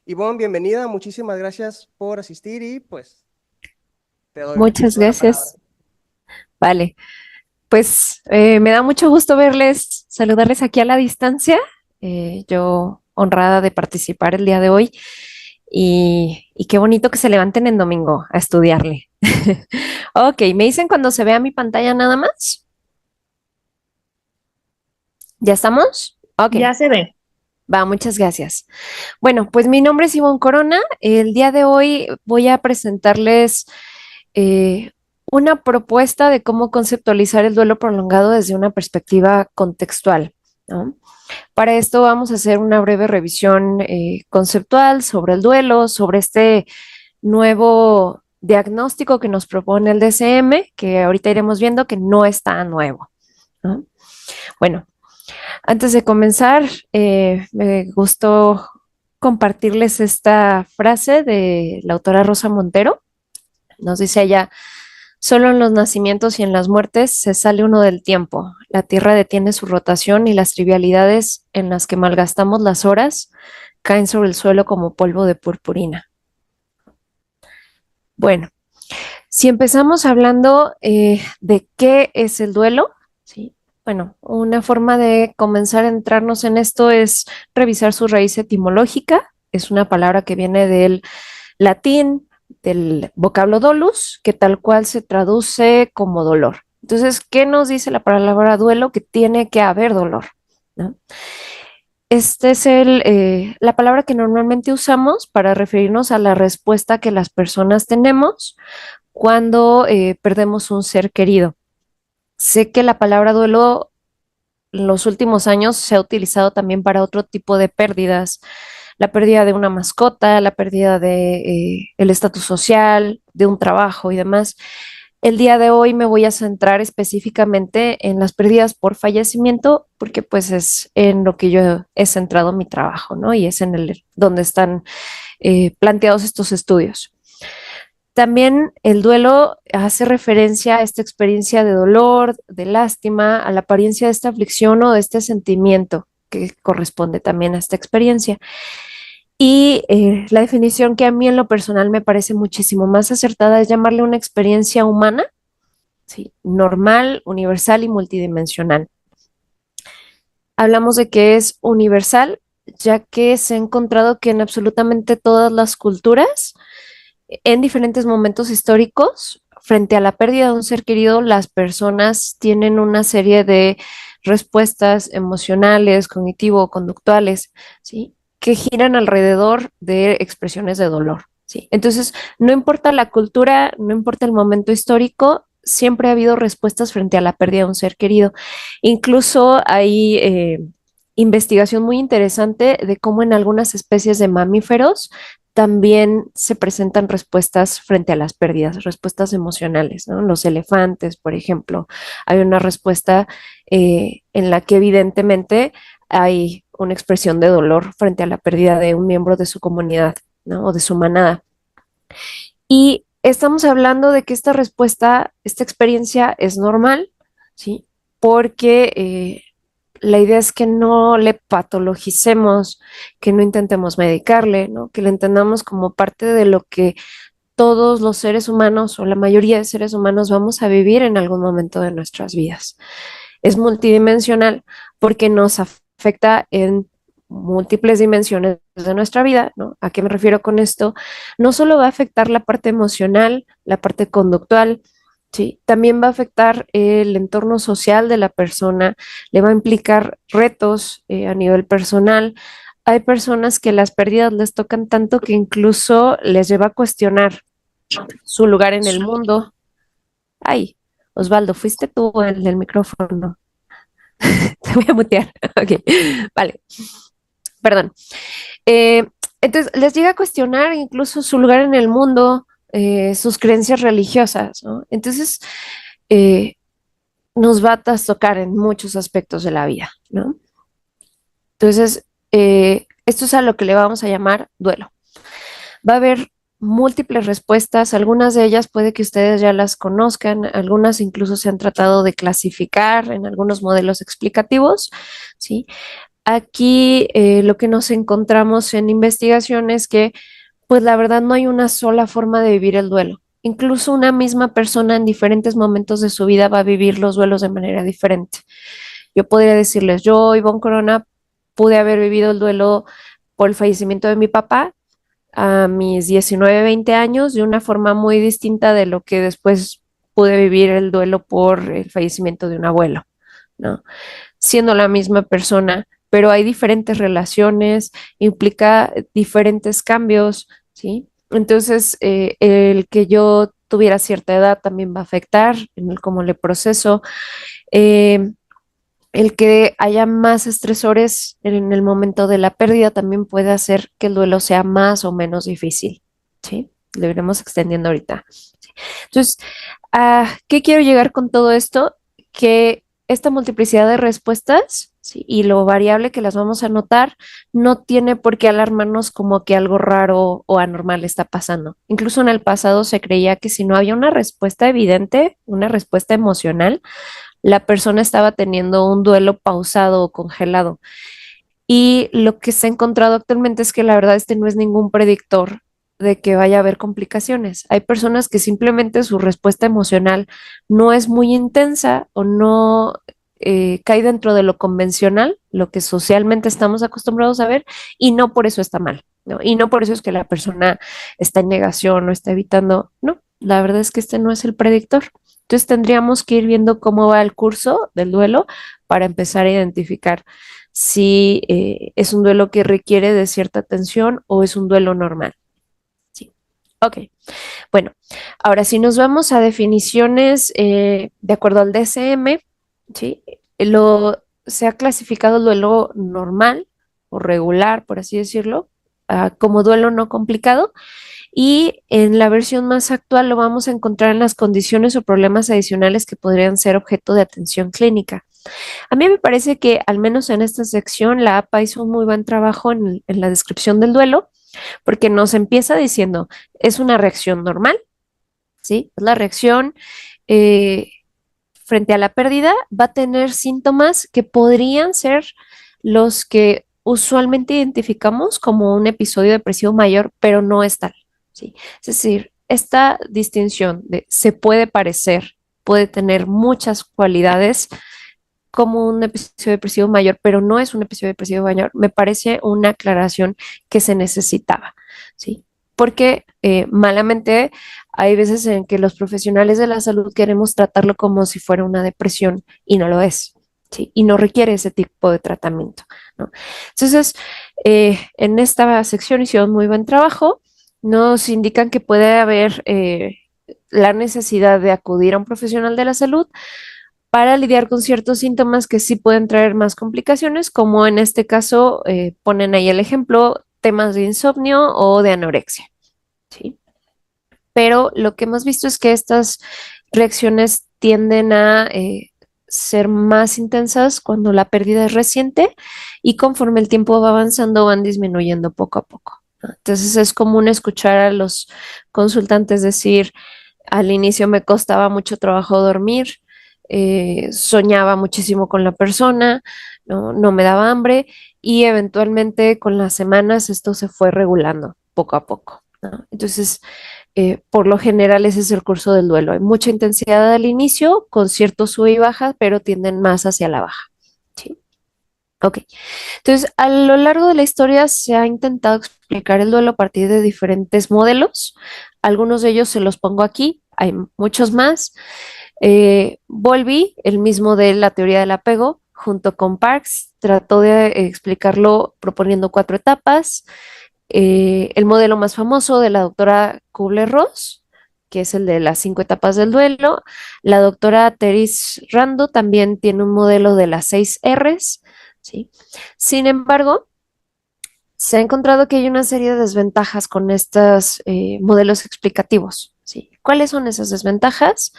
Ivonne, bienvenida, muchísimas gracias por asistir y pues te Muchas cedo la palabra. gracias. Vale, pues me da mucho gusto verles, saludarles aquí a la distancia. Yo honrada de participar el día de hoy y qué bonito que se levanten en domingo a estudiarle. Ok, me dicen cuando se vea mi pantalla nada más. ¿Ya estamos? Ok, Ya se ve. va, muchas gracias. Bueno, pues mi nombre es Ivonne Corona. El día de hoy voy a presentarles eh, una propuesta de cómo conceptualizar el duelo prolongado desde una perspectiva contextual, ¿no? Para esto vamos a hacer una breve revisión conceptual sobre el duelo, sobre este nuevo diagnóstico que nos propone el DSM, que ahorita iremos viendo que no es tan nuevo, ¿no? Bueno, antes de comenzar, me gustó compartirles esta frase de la autora Rosa Montero. Nos dice ella, solo en los nacimientos y en las muertes se sale uno del tiempo. La tierra detiene su rotación y las trivialidades en las que malgastamos las horas caen sobre el suelo como polvo de purpurina. Bueno, si empezamos hablando de qué es el duelo, ¿sí? Bueno, una forma de comenzar a entrarnos en esto es revisar su raíz etimológica. Es una palabra que viene del latín, del vocablo dolus, que tal cual se traduce como dolor. Entonces, ¿qué nos dice la palabra duelo? Que tiene que haber dolor, ¿no? Este es la palabra que normalmente usamos para referirnos a la respuesta que las personas tenemos cuando perdemos un ser querido. Sé que la palabra duelo en los últimos años se ha utilizado también para otro tipo de pérdidas, la pérdida de una mascota, la pérdida de el estatus social, de un trabajo y demás. El día de hoy me voy a centrar específicamente en las pérdidas por fallecimiento, porque pues es en lo que yo he centrado mi trabajo, ¿no? Y es en el donde están planteados estos estudios. También el duelo hace referencia a esta experiencia de dolor, de lástima, a la apariencia de esta aflicción o de este sentimiento que corresponde también a esta experiencia. Y la definición que a mí en lo personal me parece muchísimo más acertada es llamarle una experiencia humana, ¿sí? Normal, universal y multidimensional. Hablamos de que es universal, ya que se ha encontrado que en absolutamente todas las culturas, en diferentes momentos históricos, frente a la pérdida de un ser querido, las personas tienen una serie de respuestas emocionales, cognitivo-conductuales, ¿sí? Que giran alrededor de expresiones de dolor, ¿sí? Entonces, no importa la cultura, no importa el momento histórico, siempre ha habido respuestas frente a la pérdida de un ser querido. Incluso hay investigación muy interesante de cómo en algunas especies de mamíferos también se presentan respuestas frente a las pérdidas, respuestas emocionales, ¿no? Los elefantes, por ejemplo, hay una respuesta en la que evidentemente hay una expresión de dolor frente a la pérdida de un miembro de su comunidad, ¿no? O de su manada. Y estamos hablando de que esta respuesta, esta experiencia es normal, ¿sí? Porque la idea es que no le patologicemos, que no intentemos medicarle, ¿no? Que le entendamos como parte de lo que todos los seres humanos o la mayoría de seres humanos vamos a vivir en algún momento de nuestras vidas. Es multidimensional porque nos afecta en múltiples dimensiones de nuestra vida, ¿no? ¿A qué me refiero con esto? No solo va a afectar la parte emocional, la parte conductual, ¿sí? También va a afectar el entorno social de la persona, le va a implicar retos a nivel personal. Hay personas que las pérdidas les tocan tanto que incluso les lleva a cuestionar su lugar en el mundo. Ay, Osvaldo, fuiste tú el del micrófono. Te voy a mutear. Ok, vale, perdón. Eh, entonces, les llega a cuestionar incluso su lugar en el mundo, sus creencias religiosas, ¿no? Entonces, eh, nos va a trastocar en muchos aspectos de la vida, ¿no? Entonces, esto es a lo que le vamos a llamar duelo. Va a haber múltiples respuestas, algunas de ellas puede que ustedes ya las conozcan, algunas incluso se han tratado de clasificar en algunos modelos explicativos, ¿sí? Aquí lo que nos encontramos en investigación es que, pues la verdad no hay una sola forma de vivir el duelo. Incluso una misma persona en diferentes momentos de su vida va a vivir los duelos de manera diferente. Yo podría decirles, yo, Ivonne Corona, pude haber vivido el duelo por el fallecimiento de mi papá a mis 19, 20 años de una forma muy distinta de lo que después pude vivir el duelo por el fallecimiento de un abuelo, ¿no? Siendo la misma persona, pero hay diferentes relaciones, implica diferentes cambios, ¿sí? Entonces, el que yo tuviera cierta edad también va a afectar en el cómo le proceso. Eh, el que haya más estresores en el momento de la pérdida también puede hacer que el duelo sea más o menos difícil, ¿sí? Lo iremos extendiendo ahorita. Entonces, ¿a qué quiero llegar con todo esto? Que esta multiplicidad de respuestas, ¿sí? Y lo variable que las vamos a notar no tiene por qué alarmarnos como que algo raro o anormal está pasando. Incluso en el pasado se creía que si no había una respuesta evidente, una respuesta emocional, la persona estaba teniendo un duelo pausado o congelado. Y lo que se ha encontrado actualmente es que la verdad este no es ningún predictor de que vaya a haber complicaciones. Hay personas que simplemente su respuesta emocional no es muy intensa o no cae dentro de lo convencional, lo que socialmente estamos acostumbrados a ver, y no por eso está mal, ¿no? Y no por eso es que la persona está en negación o está evitando, no, la verdad es que este no es el predictor. Entonces tendríamos que ir viendo cómo va el curso del duelo para empezar a identificar si es un duelo que requiere de cierta atención o es un duelo normal. Sí. Ok. Bueno, ahora si nos vamos a definiciones de acuerdo al DSM, ¿sí? Se ha clasificado el duelo normal o regular, por así decirlo, como duelo no complicado. Y en la versión más actual lo vamos a encontrar en las condiciones o problemas adicionales que podrían ser objeto de atención clínica. A mí me parece que al menos en esta sección la APA hizo un muy buen trabajo en la descripción del duelo, porque nos empieza diciendo, es una reacción normal, ¿sí? Es la reacción eh, frente a la pérdida, va a tener síntomas que podrían ser los que usualmente identificamos como un episodio depresivo mayor, pero no es tal, ¿sí? Es decir, esta distinción de se puede parecer, puede tener muchas cualidades como un episodio depresivo mayor, pero no es un episodio depresivo mayor, me parece una aclaración que se necesitaba, ¿sí? Porque malamente hay veces en que los profesionales de la salud queremos tratarlo como si fuera una depresión y no lo es, ¿sí? Y no requiere ese tipo de tratamiento, ¿no? Entonces, en esta sección hicieron muy buen trabajo, nos indican que puede haber la necesidad de acudir a un profesional de la salud para lidiar con ciertos síntomas que sí pueden traer más complicaciones, como en este caso ponen ahí el ejemplo, temas de insomnio o de anorexia, ¿sí? Pero lo que hemos visto es que estas reacciones tienden a ser más intensas cuando la pérdida es reciente y conforme el tiempo va avanzando van disminuyendo poco a poco, ¿no? Entonces es común escuchar a los consultantes decir, al inicio me costaba mucho trabajo dormir, soñaba muchísimo con la persona, ¿no? No me daba hambre y eventualmente con las semanas esto se fue regulando poco a poco, ¿no? Entonces, por lo general ese es el curso del duelo. Hay mucha intensidad al inicio, con cierto sube y baja, pero tienden más hacia la baja. ¿Sí? Ok. Entonces, a lo largo de la historia se ha intentado explicar el duelo a partir de diferentes modelos. Algunos de ellos se los pongo aquí, hay muchos más. Bowlby, el mismo de la teoría del apego, junto con Parks, trató de explicarlo proponiendo cuatro etapas. El modelo más famoso de la doctora Kubler-Ross, que es el de las cinco etapas del duelo. La doctora Teris Rando también tiene un modelo de las seis Rs, ¿sí? Sin embargo, se ha encontrado que hay una serie de desventajas con estos modelos explicativos, ¿sí? ¿Cuáles son esas desventajas?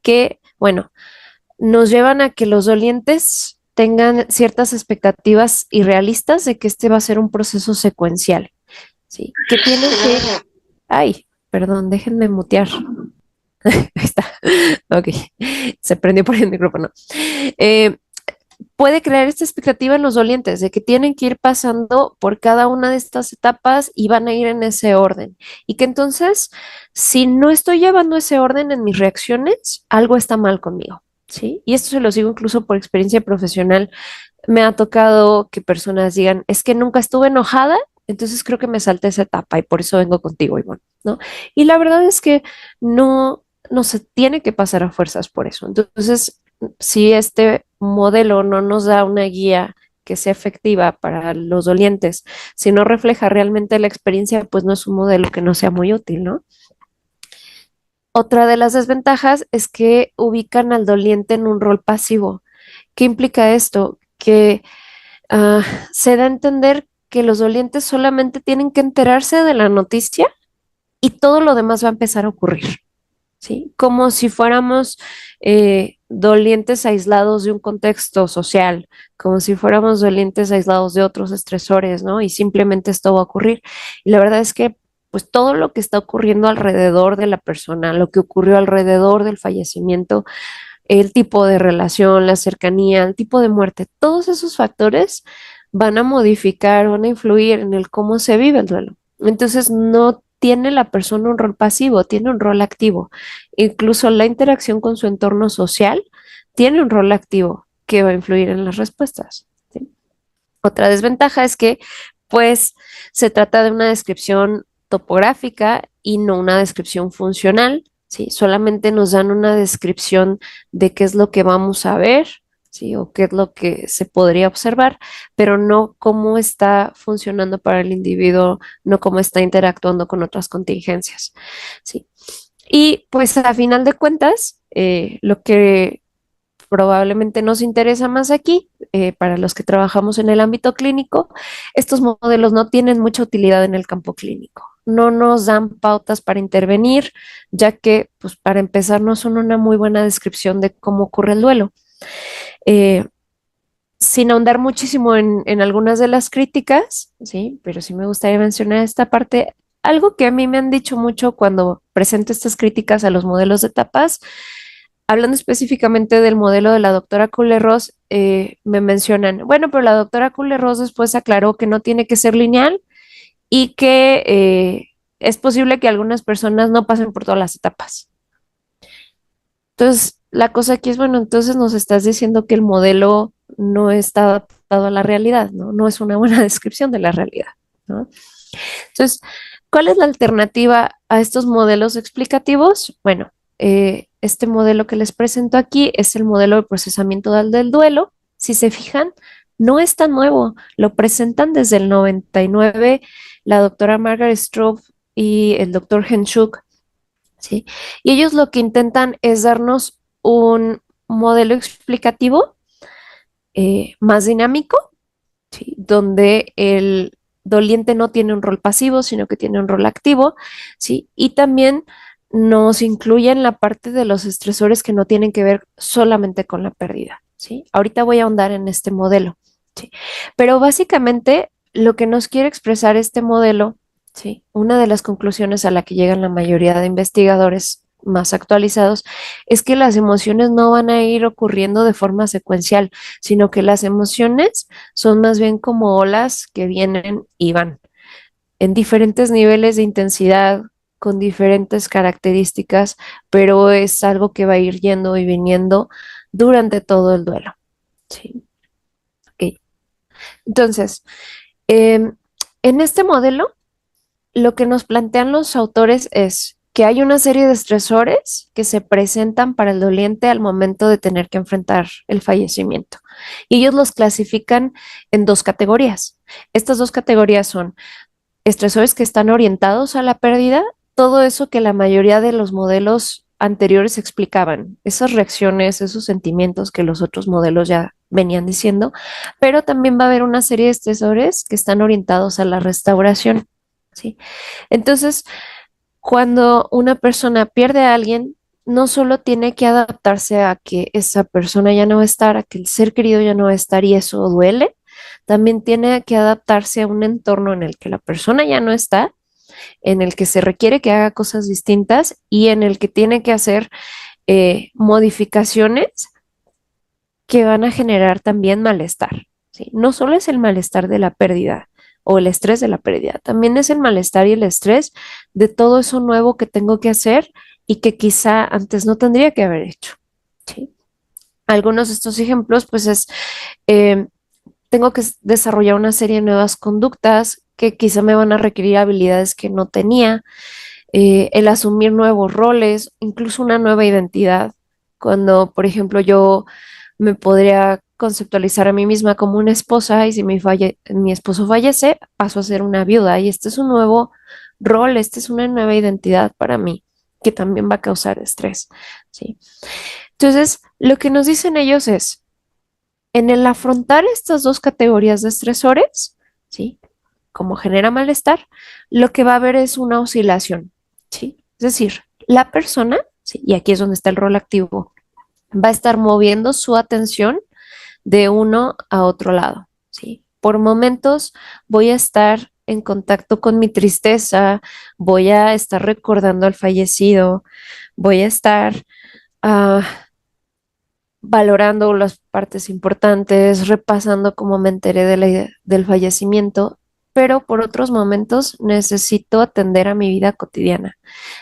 Que, bueno, nos llevan a que los dolientes tengan ciertas expectativas irrealistas de que este va a ser un proceso secuencial, ¿sí? Que tienen que... Ay, perdón, déjenme mutear. Ahí está. Ok, se prendió por el micrófono. Eh, puede crear esta expectativa en los dolientes de que tienen que ir pasando por cada una de estas etapas y van a ir en ese orden. Y que entonces, si no estoy llevando ese orden en mis reacciones, algo está mal conmigo. ¿Sí? Y esto se lo digo incluso por experiencia profesional. Me ha tocado que personas digan, es que nunca estuve enojada, entonces creo que me salté esa etapa y por eso vengo contigo, Ivonne, ¿no? Y la verdad es que no se tiene que pasar a fuerzas por eso. Entonces, si este modelo no nos da una guía que sea efectiva para los dolientes, si no refleja realmente la experiencia, pues no es un modelo que no sea muy útil, ¿no? Otra de las desventajas es que ubican al doliente en un rol pasivo. ¿Qué implica esto? Que ah, se da a entender que los dolientes solamente tienen que enterarse de la noticia y todo lo demás va a empezar a ocurrir. ¿Sí? Como si fuéramos dolientes aislados de un contexto social, como si fuéramos dolientes aislados de otros estresores, ¿no? Y simplemente esto va a ocurrir. Y la verdad es que, pues todo lo que está ocurriendo alrededor de la persona, lo que ocurrió alrededor del fallecimiento, el tipo de relación, la cercanía, el tipo de muerte, todos esos factores van a modificar, van a influir en el cómo se vive el duelo. Entonces, no tiene la persona un rol pasivo, tiene un rol activo. Incluso la interacción con su entorno social tiene un rol activo que va a influir en las respuestas. ¿Sí? Otra desventaja es que, pues, se trata de una descripción topográfica y no una descripción funcional, ¿sí? Solamente nos dan una descripción de qué es lo que vamos a ver, ¿sí? O qué es lo que se podría observar, pero no cómo está funcionando para el individuo, no cómo está interactuando con otras contingencias, ¿sí? Y pues a final de cuentas, lo que probablemente nos interesa más aquí, para los que trabajamos en el ámbito clínico, estos modelos no tienen mucha utilidad en el campo clínico. No nos dan pautas para intervenir, ya que, pues, para empezar, no son una muy buena descripción de cómo ocurre el duelo. Eh, Sin ahondar muchísimo en algunas de las críticas, sí, pero sí me gustaría mencionar esta parte. Algo que a mí me han dicho mucho cuando presento estas críticas a los modelos de etapas, hablando específicamente del modelo de la doctora Kubler-Ross, me mencionan, bueno, pero la doctora Kubler-Ross después aclaró que no tiene que ser lineal y que es posible que algunas personas no pasen por todas las etapas. Entonces, la cosa aquí es, bueno, entonces nos estás diciendo que el modelo no está adaptado a la realidad, ¿no? No es una buena descripción de la realidad, ¿no? Entonces, ¿cuál es la alternativa a estos modelos explicativos? Bueno, este modelo que les presento aquí es el modelo de procesamiento del duelo. Si se fijan, no es tan nuevo. Lo presentan desde el 99 la doctora Margaret Stroop y el doctor Henschuk, ¿sí? Y ellos lo que intentan es darnos un modelo explicativo más dinámico, ¿sí? Donde el doliente no tiene un rol pasivo, sino que tiene un rol activo, ¿sí? Y también nos incluye en la parte de los estresores que no tienen que ver solamente con la pérdida, ¿sí? Ahorita voy a ahondar en este modelo, ¿sí? Pero básicamente lo que nos quiere expresar este modelo, ¿sí? Una de las conclusiones a la que llegan la mayoría de investigadores más actualizados es que las emociones no van a ir ocurriendo de forma secuencial, sino que las emociones son más bien como olas que vienen y van en diferentes niveles de intensidad, con diferentes características, pero es algo que va a ir yendo y viniendo durante todo el duelo. Sí. Ok. Entonces, em, en este modelo, lo que nos plantean los autores es que hay una serie de estresores que se presentan para el doliente al momento de tener que enfrentar el fallecimiento. Y ellos los clasifican en dos categorías. Estas dos categorías son estresores que están orientados a la pérdida, todo eso que la mayoría de los modelos anteriores explicaban, esas reacciones, esos sentimientos que los otros modelos ya venían diciendo, pero también va a haber una serie de estresores que están orientados a la restauración, ¿sí? Entonces, cuando una persona pierde a alguien, no solo tiene que adaptarse a que esa persona ya no va a estar, a que el ser querido ya no va a estar y eso duele, también tiene que adaptarse a un entorno en el que la persona ya no está, en el que se requiere que haga cosas distintas y en el que tiene que hacer modificaciones que van a generar también malestar, ¿sí? No solo es el malestar de la pérdida o el estrés de la pérdida, también es el malestar y el estrés de todo eso nuevo que tengo que hacer y que quizá antes no tendría que haber hecho, ¿sí? Algunos de estos ejemplos, pues es, eh, tengo que desarrollar una serie de nuevas conductas que quizá me van a requerir habilidades que no tenía, el asumir nuevos roles, incluso una nueva identidad. Cuando, por ejemplo, yo me podría conceptualizar a mí misma como una esposa y si mi esposo fallece, paso a ser una viuda y este es un nuevo rol, esta es una nueva identidad para mí que también va a causar estrés, ¿sí? Entonces, lo que nos dicen ellos es, en el afrontar estas dos categorías de estresores, ¿sí? Como genera malestar, lo que va a haber es una oscilación, ¿sí? Es decir, la persona, ¿sí? Y aquí es donde está el rol activo, va a estar moviendo su atención de uno a otro lado, ¿sí? Por momentos voy a estar en contacto con mi tristeza, voy a estar recordando al fallecido, voy a estar ah, valorando las partes importantes, repasando cómo me enteré del fallecimiento, pero por otros momentos necesito atender a mi vida cotidiana.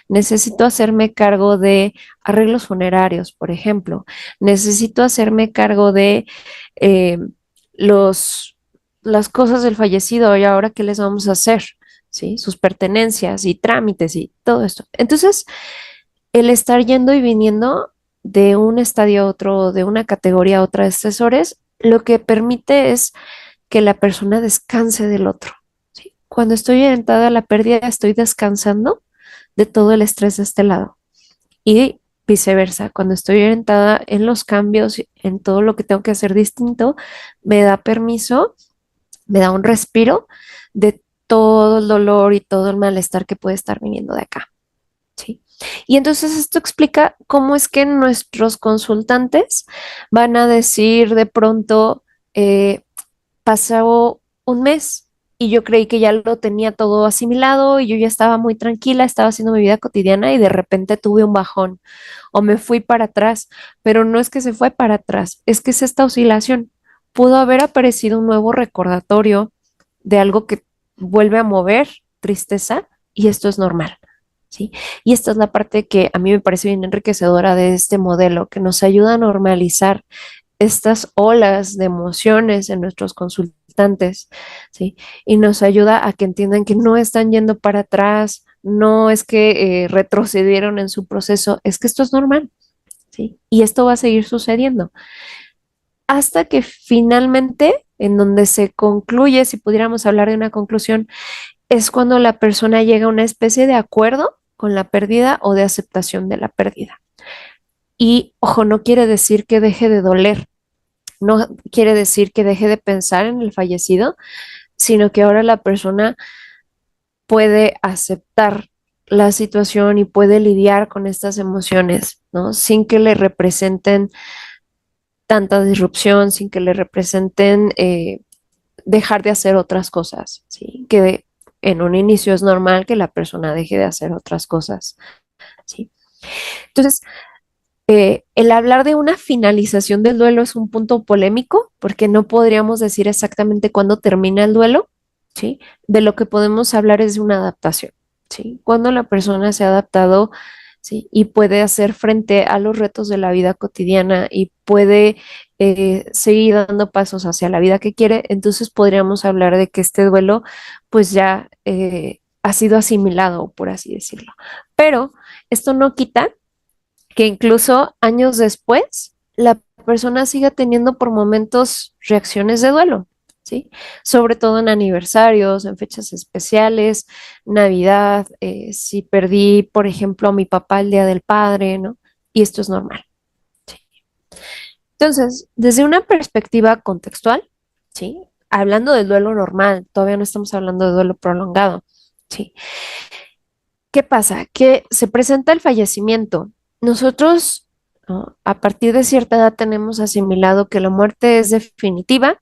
Necesito hacerme cargo de arreglos funerarios, por ejemplo. Necesito hacerme cargo de eh, los, las cosas del fallecido y ahora qué les vamos a hacer, ¿sí? Sus pertenencias y trámites y todo esto. Entonces, el estar yendo y viniendo de un estadio a otro, de una categoría a otra de estresores, lo que permite es que la persona descanse del otro, ¿sí? Cuando estoy orientada a la pérdida, estoy descansando de todo el estrés de este lado y viceversa. Cuando estoy orientada en los cambios, en todo lo que tengo que hacer distinto, me da permiso, me da un respiro de todo el dolor y todo el malestar que puede estar viniendo de acá. ¿Sí? Y entonces esto explica cómo es que nuestros consultantes van a decir de pronto, pasó un mes y yo creí que ya lo tenía todo asimilado y yo ya estaba muy tranquila, estaba haciendo mi vida cotidiana y de repente tuve un bajón o me fui para atrás, pero no es que se fue para atrás, es que es esta oscilación. Pudo haber aparecido un nuevo recordatorio de algo que vuelve a mover tristeza y esto es normal. ¿Sí? Y esta es la parte que a mí me parece bien enriquecedora de este modelo, que nos ayuda a normalizar estas olas de emociones en nuestros consultantes, ¿sí? Y nos ayuda a que entiendan que no están yendo para atrás, no es que retrocedieron en su proceso, es que esto es normal, ¿sí? Y esto va a seguir sucediendo hasta que finalmente, en donde se concluye, si pudiéramos hablar de una conclusión, es cuando la persona llega a una especie de acuerdo con la pérdida o de aceptación de la pérdida. Y ojo, no quiere decir que deje de doler, no quiere decir que deje de pensar en el fallecido, sino que ahora la persona puede aceptar la situación y puede lidiar con estas emociones, ¿no? Sin que le representen tanta disrupción, sin que le representen dejar de hacer otras cosas, ¿sí? Que en un inicio es normal que la persona deje de hacer otras cosas, ¿sí? Entonces, el hablar de una finalización del duelo es un punto polémico porque no podríamos decir exactamente cuándo termina el duelo, ¿sí? De lo que podemos hablar es de una adaptación, ¿sí? Cuando la persona se ha adaptado, ¿sí? Y puede hacer frente a los retos de la vida cotidiana y puede seguir dando pasos hacia la vida que quiere, entonces podríamos hablar de que este duelo pues ya ha sido asimilado, por así decirlo. Pero esto no quita que incluso años después la persona siga teniendo por momentos reacciones de duelo, ¿sí? Sobre todo en aniversarios, en fechas especiales, Navidad, si perdí, por ejemplo, a mi papá el Día del Padre, ¿no? Y esto es normal. ¿Sí? Entonces, desde una perspectiva contextual, ¿sí? Hablando del duelo normal, todavía no estamos hablando de duelo prolongado, ¿sí? ¿Qué pasa? Que se presenta el fallecimiento. Nosotros, ¿no? A partir de cierta edad tenemos asimilado que la muerte es definitiva,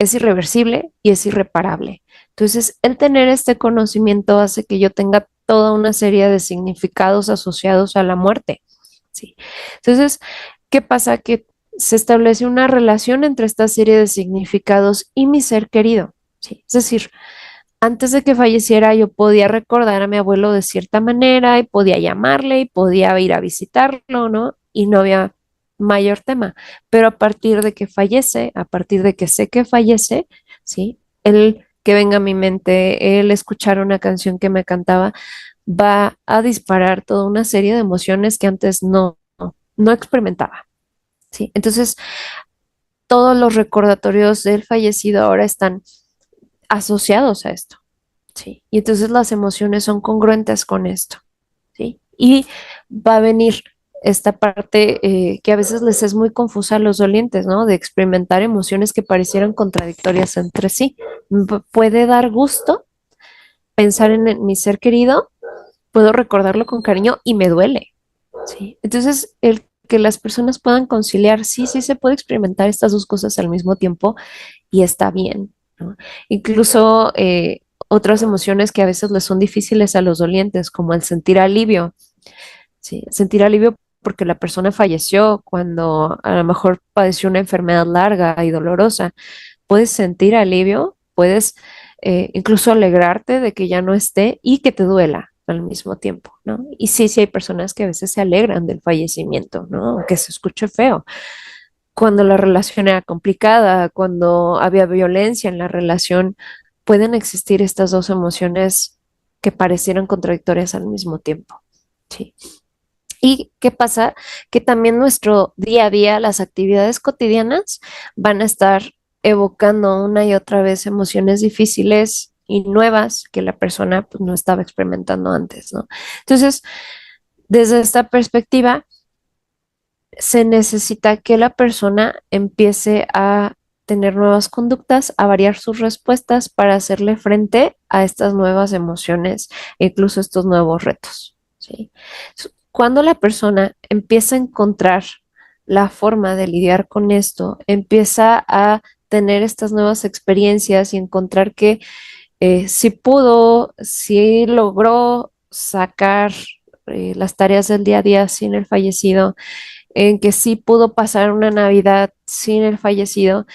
es irreversible y es irreparable. Entonces, el tener este conocimiento hace que yo tenga toda una serie de significados asociados a la muerte. ¿Sí? Entonces, ¿qué pasa? Que se establece una relación entre esta serie de significados y mi ser querido, ¿sí? Es decir, antes de que falleciera yo podía recordar a mi abuelo de cierta manera y podía llamarle y podía ir a visitarlo, ¿no? Y no había mayor tema. Pero a partir de que fallece, a partir de que sé que fallece, ¿sí? El que venga a mi mente, el escuchar una canción que me cantaba, va a disparar toda una serie de emociones que antes no experimentaba, ¿sí? Entonces, todos los recordatorios del fallecido ahora están asociados a esto. Sí, y entonces las emociones son congruentes con esto, ¿sí? Y va a venir esta parte que a veces les es muy confusa a los dolientes, ¿no? De experimentar emociones que parecieran contradictorias entre sí. Puede dar gusto pensar en mi ser querido, puedo recordarlo con cariño y me duele, ¿sí? Entonces, el que las personas puedan conciliar, sí, sí se puede experimentar estas dos cosas al mismo tiempo y está bien, ¿no? Incluso otras emociones que a veces les son difíciles a los dolientes, como el sentir alivio, ¿sí? Sentir alivio porque la persona falleció cuando a lo mejor padeció una enfermedad larga y dolorosa. Puedes sentir alivio, puedes incluso alegrarte de que ya no esté y que te duela al mismo tiempo, ¿no? Y sí, sí hay personas que a veces se alegran del fallecimiento, ¿no? Aunque se escuche feo cuando la relación era complicada, cuando había violencia en la relación, pueden existir estas dos emociones que parecieran contradictorias al mismo tiempo. Sí. ¿Y qué pasa? Que también nuestro día a día, las actividades cotidianas van a estar evocando una y otra vez emociones difíciles y nuevas que la persona pues, no estaba experimentando antes, ¿no? Entonces, desde esta perspectiva, se necesita que la persona empiece a tener nuevas conductas, a variar sus respuestas para hacerle frente a estas nuevas emociones e incluso estos nuevos retos, ¿sí? Cuando la persona empieza a encontrar la forma de lidiar con esto, empieza a tener estas nuevas experiencias y encontrar que si pudo, si logró sacar las tareas del día a día sin el fallecido, en que sí pudo pasar una Navidad sin el fallecido,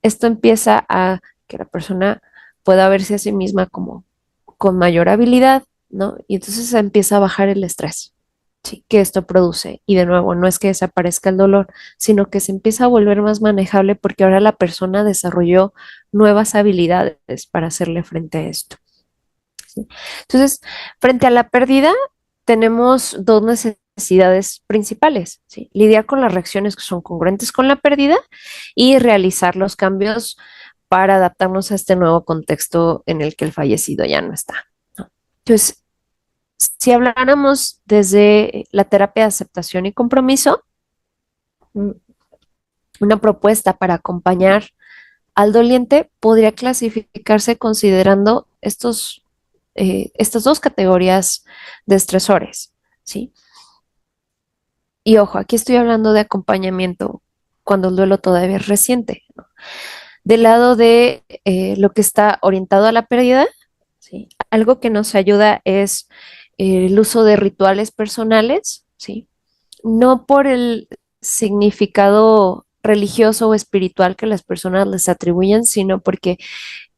esto empieza a que la persona pueda verse a sí misma como con mayor habilidad, ¿no? Y entonces se empieza a bajar el estrés, ¿sí? Que esto produce. Y de nuevo, no es que desaparezca el dolor, sino que se empieza a volver más manejable porque ahora la persona desarrolló nuevas habilidades para hacerle frente a esto, ¿sí? Entonces, frente a la pérdida, tenemos dos necesidades principales, ¿sí? Lidiar con las reacciones que son congruentes con la pérdida y realizar los cambios para adaptarnos a este nuevo contexto en el que el fallecido ya no está, ¿no? Entonces, si habláramos desde la terapia de aceptación y compromiso, mm, una propuesta para acompañar al doliente podría clasificarse considerando estas dos categorías de estresores, ¿sí? Y ojo, aquí estoy hablando de acompañamiento cuando el duelo todavía es reciente, ¿no? Del lado de lo que está orientado a la pérdida, ¿sí? Algo que nos ayuda es el uso de rituales personales, ¿sí? No por el significado religioso o espiritual que las personas les atribuyen, sino porque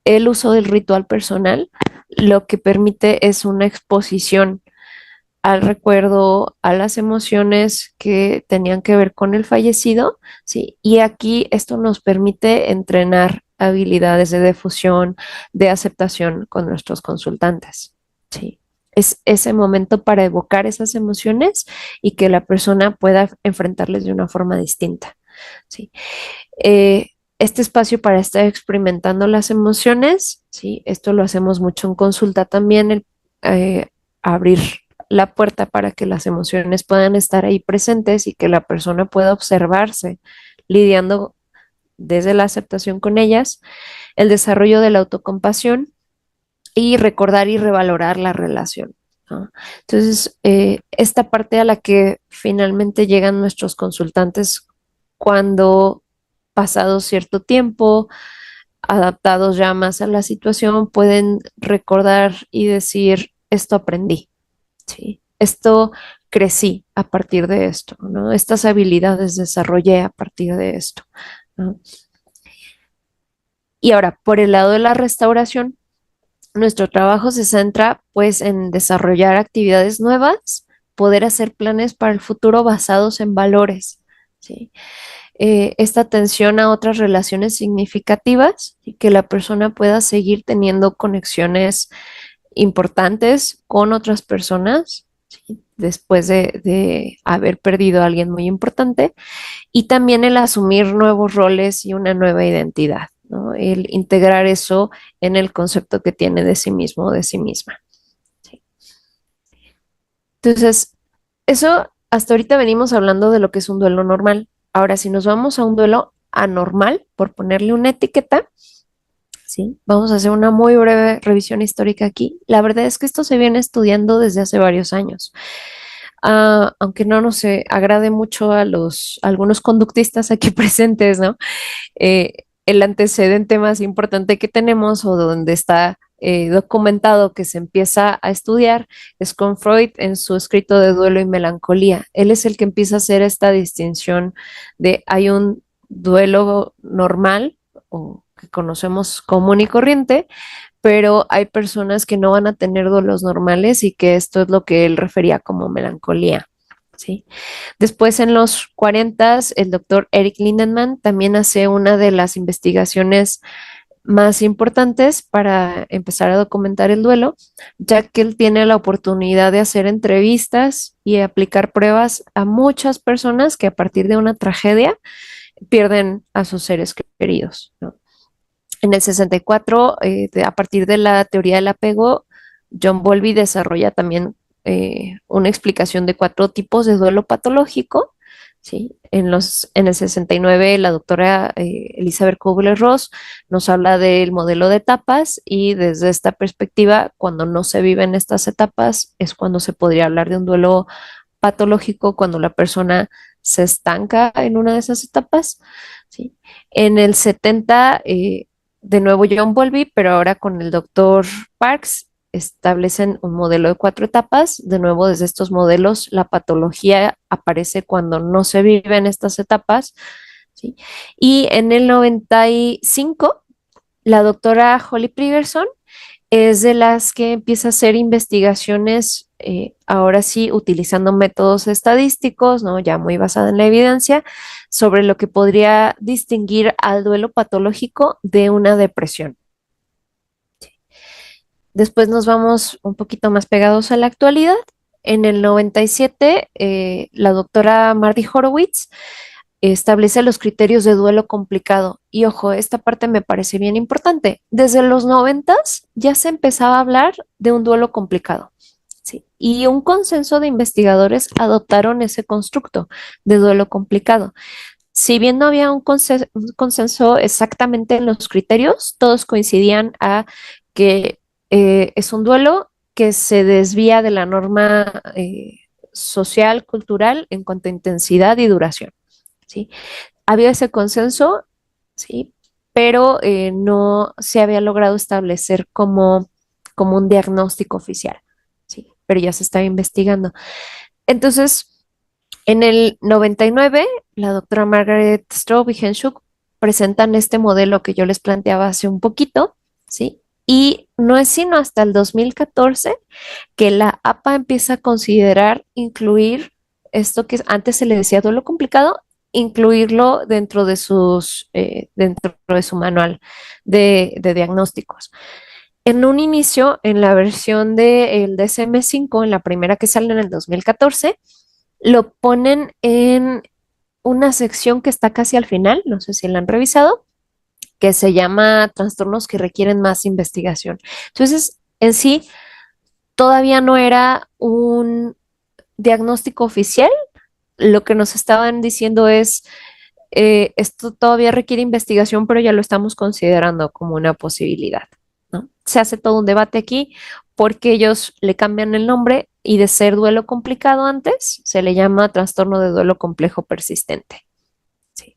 el uso del ritual personal lo que permite es una exposición al recuerdo, a las emociones que tenían que ver con el fallecido, ¿sí? Y aquí esto nos permite entrenar habilidades de difusión, de aceptación con nuestros consultantes, ¿sí? Es ese momento para evocar esas emociones y que la persona pueda enfrentarles de una forma distinta, ¿sí? Este espacio para estar experimentando las emociones, ¿sí? Esto lo hacemos mucho en consulta también, abrir la puerta para que las emociones puedan estar ahí presentes y que la persona pueda observarse lidiando desde la aceptación con ellas, el desarrollo de la autocompasión y recordar y revalorar la relación, ¿no? Entonces, esta parte a la que finalmente llegan nuestros consultantes cuando pasado cierto tiempo, adaptados ya más a la situación, pueden recordar y decir, esto aprendí, ¿sí? esto crecí a partir de esto, ¿no? Estas habilidades desarrollé a partir de esto, ¿no? Y ahora, por el lado de la restauración, nuestro trabajo se centra pues en desarrollar actividades nuevas, poder hacer planes para el futuro basados en valores, ¿sí? Esta atención a otras relaciones significativas y que la persona pueda seguir teniendo conexiones importantes con otras personas, ¿sí? Después de haber perdido a alguien muy importante, y también el asumir nuevos roles y una nueva identidad, ¿no? El integrar eso en el concepto que tiene de sí mismo o de sí misma. ¿Sí? Entonces, eso hasta ahorita venimos hablando de lo que es un duelo normal. Ahora, si nos vamos a un duelo anormal, por ponerle una etiqueta, ¿sí? Vamos a hacer una muy breve revisión histórica aquí. La verdad es que esto se viene estudiando desde hace varios años. Aunque no nos agrade mucho a algunos conductistas aquí presentes, ¿no? El antecedente más importante que tenemos o donde está documentado que se empieza a estudiar es con Freud en su escrito de Duelo y Melancolía. Él es el que empieza a hacer esta distinción de hay un duelo normal o que conocemos común y corriente, pero hay personas que no van a tener duelos normales y que esto es lo que él refería como melancolía. ¿Sí? Después, en los 40, el doctor Eric Lindemann también hace una de las investigaciones más importantes para empezar a documentar el duelo, ya que él tiene la oportunidad de hacer entrevistas y aplicar pruebas a muchas personas que a partir de una tragedia pierden a sus seres queridos, ¿no? En el 64, a partir de la teoría del apego, John Bowlby desarrolla también una explicación de 4 tipos de duelo patológico. ¿Sí? En el 69, la doctora Elizabeth Kubler-Ross nos habla del modelo de etapas y desde esta perspectiva, cuando no se viven estas etapas, es cuando se podría hablar de un duelo patológico, cuando la persona se estanca en una de esas etapas. ¿Sí? En el 70, de nuevo John Bowlby, pero ahora con el doctor Parks, establecen un modelo de 4 etapas. De nuevo, desde estos modelos, la patología aparece cuando no se viven estas etapas. ¿Sí? Y en el 95, la doctora Holly Prigerson es de las que empieza a hacer investigaciones, ahora sí, utilizando métodos estadísticos, ¿no? Ya muy basada en la evidencia, sobre lo que podría distinguir al duelo patológico de una depresión. Después nos vamos un poquito más pegados a la actualidad. En el 97, la doctora Marty Horowitz establece los criterios de duelo complicado. Y ojo, esta parte me parece bien importante. Desde los 90 ya se empezaba a hablar de un duelo complicado. ¿Sí? Y un consenso de investigadores adoptaron ese constructo de duelo complicado. Si bien no había un consenso exactamente en los criterios, todos coincidían a que es un duelo que se desvía de la norma social, cultural en cuanto a intensidad y duración. ¿Sí? Había ese consenso, ¿sí? Pero no se había logrado establecer como un diagnóstico oficial, ¿sí? Pero ya se estaba investigando. Entonces, en el 99, la doctora Margaret Straub y Henschuk presentan este modelo que yo les planteaba hace un poquito, ¿sí? Y no es sino hasta el 2014 que la APA empieza a considerar incluir esto que antes se le decía duelo complicado, incluirlo dentro de su manual de diagnósticos. En un inicio, en la versión del DSM-5, en la primera que sale en el 2014, lo ponen en una sección que está casi al final, no sé si la han revisado, que se llama trastornos que requieren más investigación. Entonces, en sí, todavía no era un diagnóstico oficial. Lo que nos estaban diciendo es, esto todavía requiere investigación, pero ya lo estamos considerando como una posibilidad, ¿no? Se hace todo un debate aquí porque ellos le cambian el nombre y de ser duelo complicado antes, se le llama trastorno de duelo complejo persistente. ¿Sí?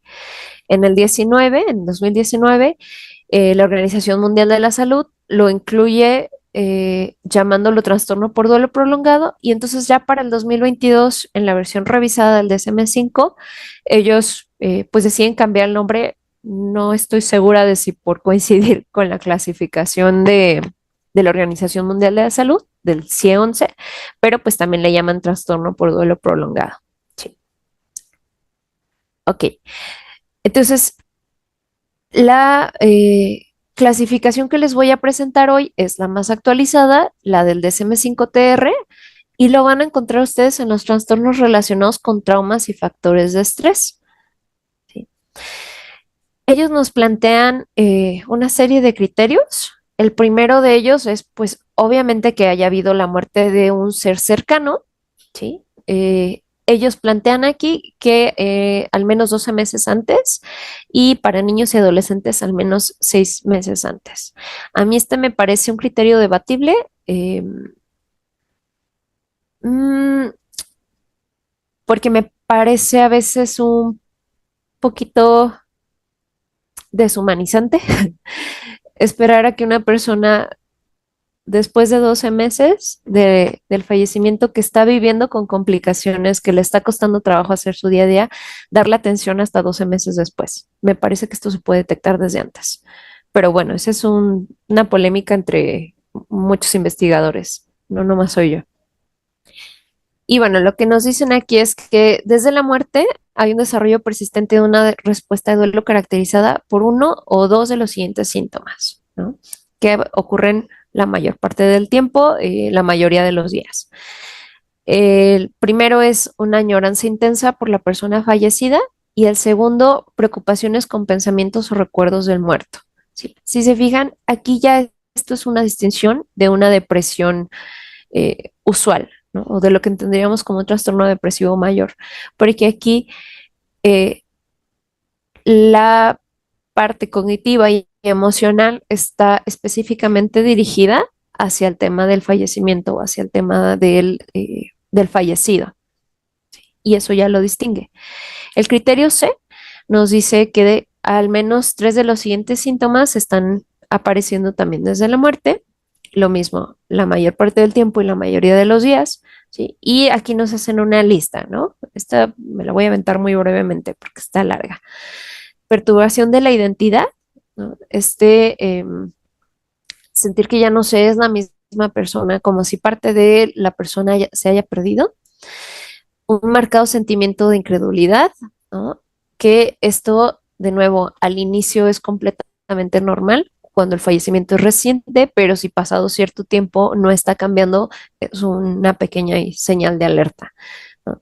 En 2019, la Organización Mundial de la Salud lo incluye llamándolo trastorno por duelo prolongado. Y entonces ya para el 2022, en la versión revisada del DSM-5, ellos pues deciden cambiar el nombre. No estoy segura de si por coincidir con la clasificación de la Organización Mundial de la Salud, del CIE-11, pero pues también le llaman trastorno por duelo prolongado. Sí. Ok. Entonces, la clasificación que les voy a presentar hoy es la más actualizada, la del DSM-5-TR, y lo van a encontrar ustedes en los trastornos relacionados con traumas y factores de estrés. ¿Sí? Ellos nos plantean una serie de criterios. El primero de ellos es, pues, obviamente que haya habido la muerte de un ser cercano, ¿sí? Ellos plantean aquí que al menos 12 meses antes y para niños y adolescentes al menos 6 meses antes. A mí este me parece un criterio debatible, eh, mm, porque me parece a veces un poquito deshumanizante esperar a que una persona después de 12 meses del fallecimiento que está viviendo con complicaciones, que le está costando trabajo hacer su día a día, darle atención hasta 12 meses después. Me parece que esto se puede detectar desde antes. Pero bueno, esa es una polémica entre muchos investigadores, no nomás soy yo. Y bueno, lo que nos dicen aquí es que desde la muerte hay un desarrollo persistente de una respuesta de duelo caracterizada por uno o dos de los siguientes síntomas, ¿no? Que ocurren la mayor parte del tiempo, la mayoría de los días. El primero es una añoranza intensa por la persona fallecida y el segundo, preocupaciones con pensamientos o recuerdos del muerto. ¿Sí? Si se fijan, aquí ya esto es una distinción de una depresión usual, ¿no? O de lo que entenderíamos como un trastorno depresivo mayor, porque aquí eh, la parte cognitiva y emocional está específicamente dirigida hacia el tema del fallecimiento o hacia el tema del fallecido, y eso ya lo distingue. El criterio C nos dice que al menos tres de los siguientes síntomas están apareciendo también desde la muerte, lo mismo la mayor parte del tiempo y la mayoría de los días, ¿sí? Y aquí nos hacen una lista, ¿no? Esta me la voy a aventar muy brevemente porque está larga. Perturbación de la identidad, ¿no? Sentir que ya no se es la misma persona, como si parte de la persona se haya perdido. Un marcado sentimiento de incredulidad, ¿no? Que esto, de nuevo, al inicio es completamente normal cuando el fallecimiento es reciente, pero si pasado cierto tiempo no está cambiando, es una pequeña señal de alerta, ¿no?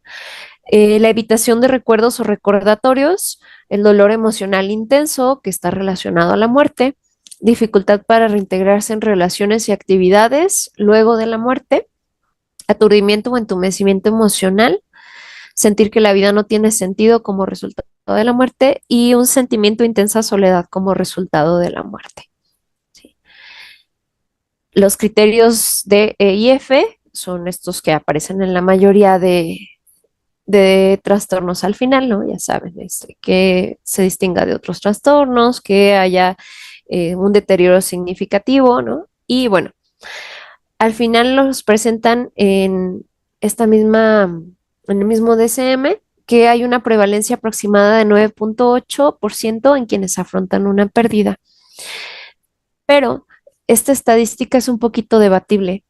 La evitación de recuerdos o recordatorios, el dolor emocional intenso que está relacionado a la muerte, dificultad para reintegrarse en relaciones y actividades luego de la muerte, aturdimiento o entumecimiento emocional, sentir que la vida no tiene sentido como resultado de la muerte y un sentimiento de intensa soledad como resultado de la muerte. ¿Sí? Los criterios de E y F son estos que aparecen en la mayoría de trastornos al final, ¿no? Ya saben, que se distinga de otros trastornos, que haya un deterioro significativo, ¿no? Y bueno, al final los presentan en esta misma, en el mismo DCM, que hay una prevalencia aproximada de 9.8% en quienes afrontan una pérdida. Pero esta estadística es un poquito debatible.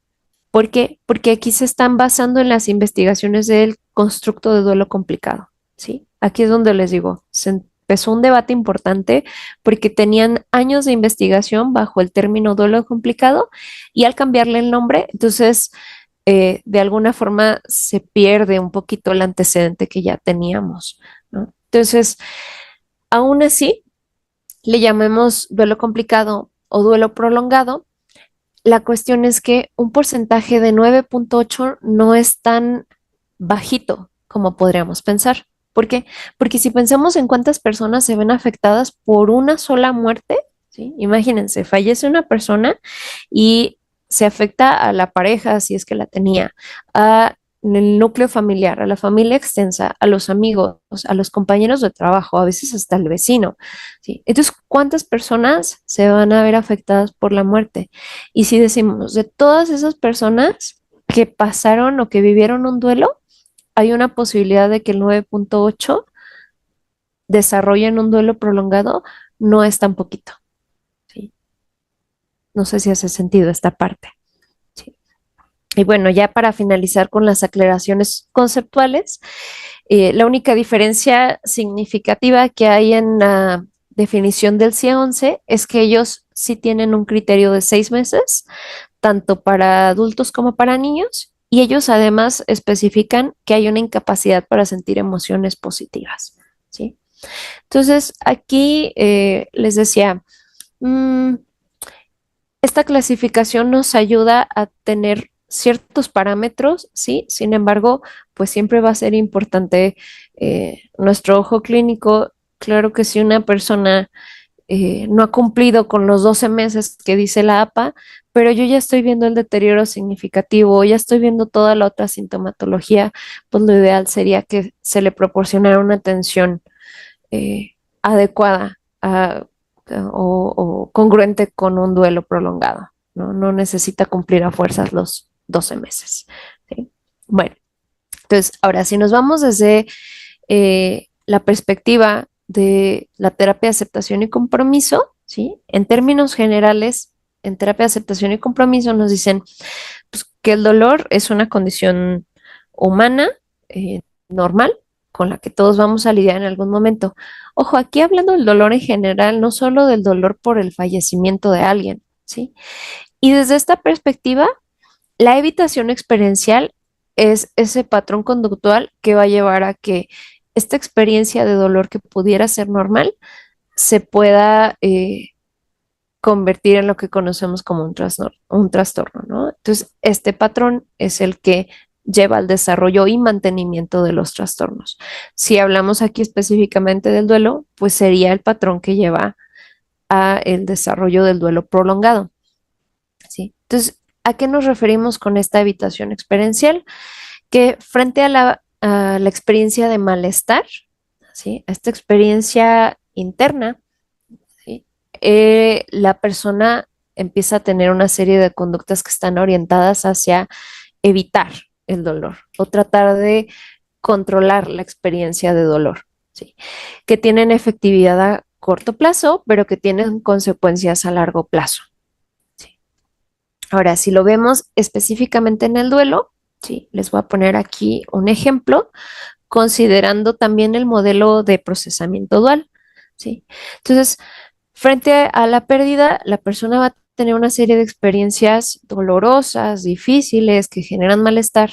¿Por qué? Porque aquí se están basando en las investigaciones del constructo de duelo complicado, ¿sí? Aquí es donde les digo, se empezó un debate importante porque tenían años de investigación bajo el término duelo complicado y al cambiarle el nombre, entonces de alguna forma se pierde un poquito el antecedente que ya teníamos, ¿no? Entonces, aún así, le llamemos duelo complicado o duelo prolongado. La cuestión es que un porcentaje de 9.8 no es tan bajito como podríamos pensar. ¿Por qué? Porque si pensamos en cuántas personas se ven afectadas por una sola muerte, ¿sí? Imagínense, fallece una persona y se afecta a la pareja si es que la tenía, a en el núcleo familiar, a la familia extensa, a los amigos, a los compañeros de trabajo, a veces hasta el vecino, ¿sí? Entonces, ¿cuántas personas se van a ver afectadas por la muerte? Y si decimos, de todas esas personas que pasaron o que vivieron un duelo, hay una posibilidad de que el 9.8 desarrollen un duelo prolongado, no es tan poquito, ¿sí? No sé si hace sentido esta parte. ¿Sí? Y bueno, ya para finalizar con las aclaraciones conceptuales, la única diferencia significativa que hay en la definición del CIE-11 es que ellos sí tienen un criterio de 6 meses, tanto para adultos como para niños, y ellos además especifican que hay una incapacidad para sentir emociones positivas, ¿sí? Entonces, aquí les decía, mmm, esta clasificación nos ayuda a tener ciertos parámetros, ¿sí? Sin embargo, pues siempre va a ser importante nuestro ojo clínico. Claro que si una persona no ha cumplido con los 12 meses que dice la APA, pero yo ya estoy viendo el deterioro significativo, ya estoy viendo toda la otra sintomatología, pues lo ideal sería que se le proporcionara una atención adecuada o congruente con un duelo prolongado. ¿No? No necesita cumplir a fuerzas los 12 meses. ¿Sí? Bueno, entonces, ahora si nos vamos desde la perspectiva de la terapia de aceptación y compromiso, ¿sí? En términos generales, en terapia de aceptación y compromiso nos dicen pues, que el dolor es una condición humana, normal, con la que todos vamos a lidiar en algún momento. Ojo, aquí hablando del dolor en general, no solo del dolor por el fallecimiento de alguien, ¿sí? Y desde esta perspectiva, la evitación experiencial es ese patrón conductual que va a llevar a que esta experiencia de dolor que pudiera ser normal se pueda convertir en lo que conocemos como un trastorno, ¿no? Entonces, este patrón es el que lleva al desarrollo y mantenimiento de los trastornos. Si hablamos aquí específicamente del duelo, pues sería el patrón que lleva a el desarrollo del duelo prolongado, ¿sí? Entonces, ¿a qué nos referimos con esta evitación experiencial? Que frente a la experiencia de malestar, ¿sí? A esta experiencia interna, ¿sí? La persona empieza a tener una serie de conductas que están orientadas hacia evitar el dolor o tratar de controlar la experiencia de dolor, ¿sí? Que tienen efectividad a corto plazo, pero que tienen consecuencias a largo plazo. ¿Sí? Ahora, si lo vemos específicamente en el duelo, ¿sí? Les voy a poner aquí un ejemplo, considerando también el modelo de procesamiento dual, ¿sí? Entonces, frente a la pérdida, la persona va a tener una serie de experiencias dolorosas, difíciles, que generan malestar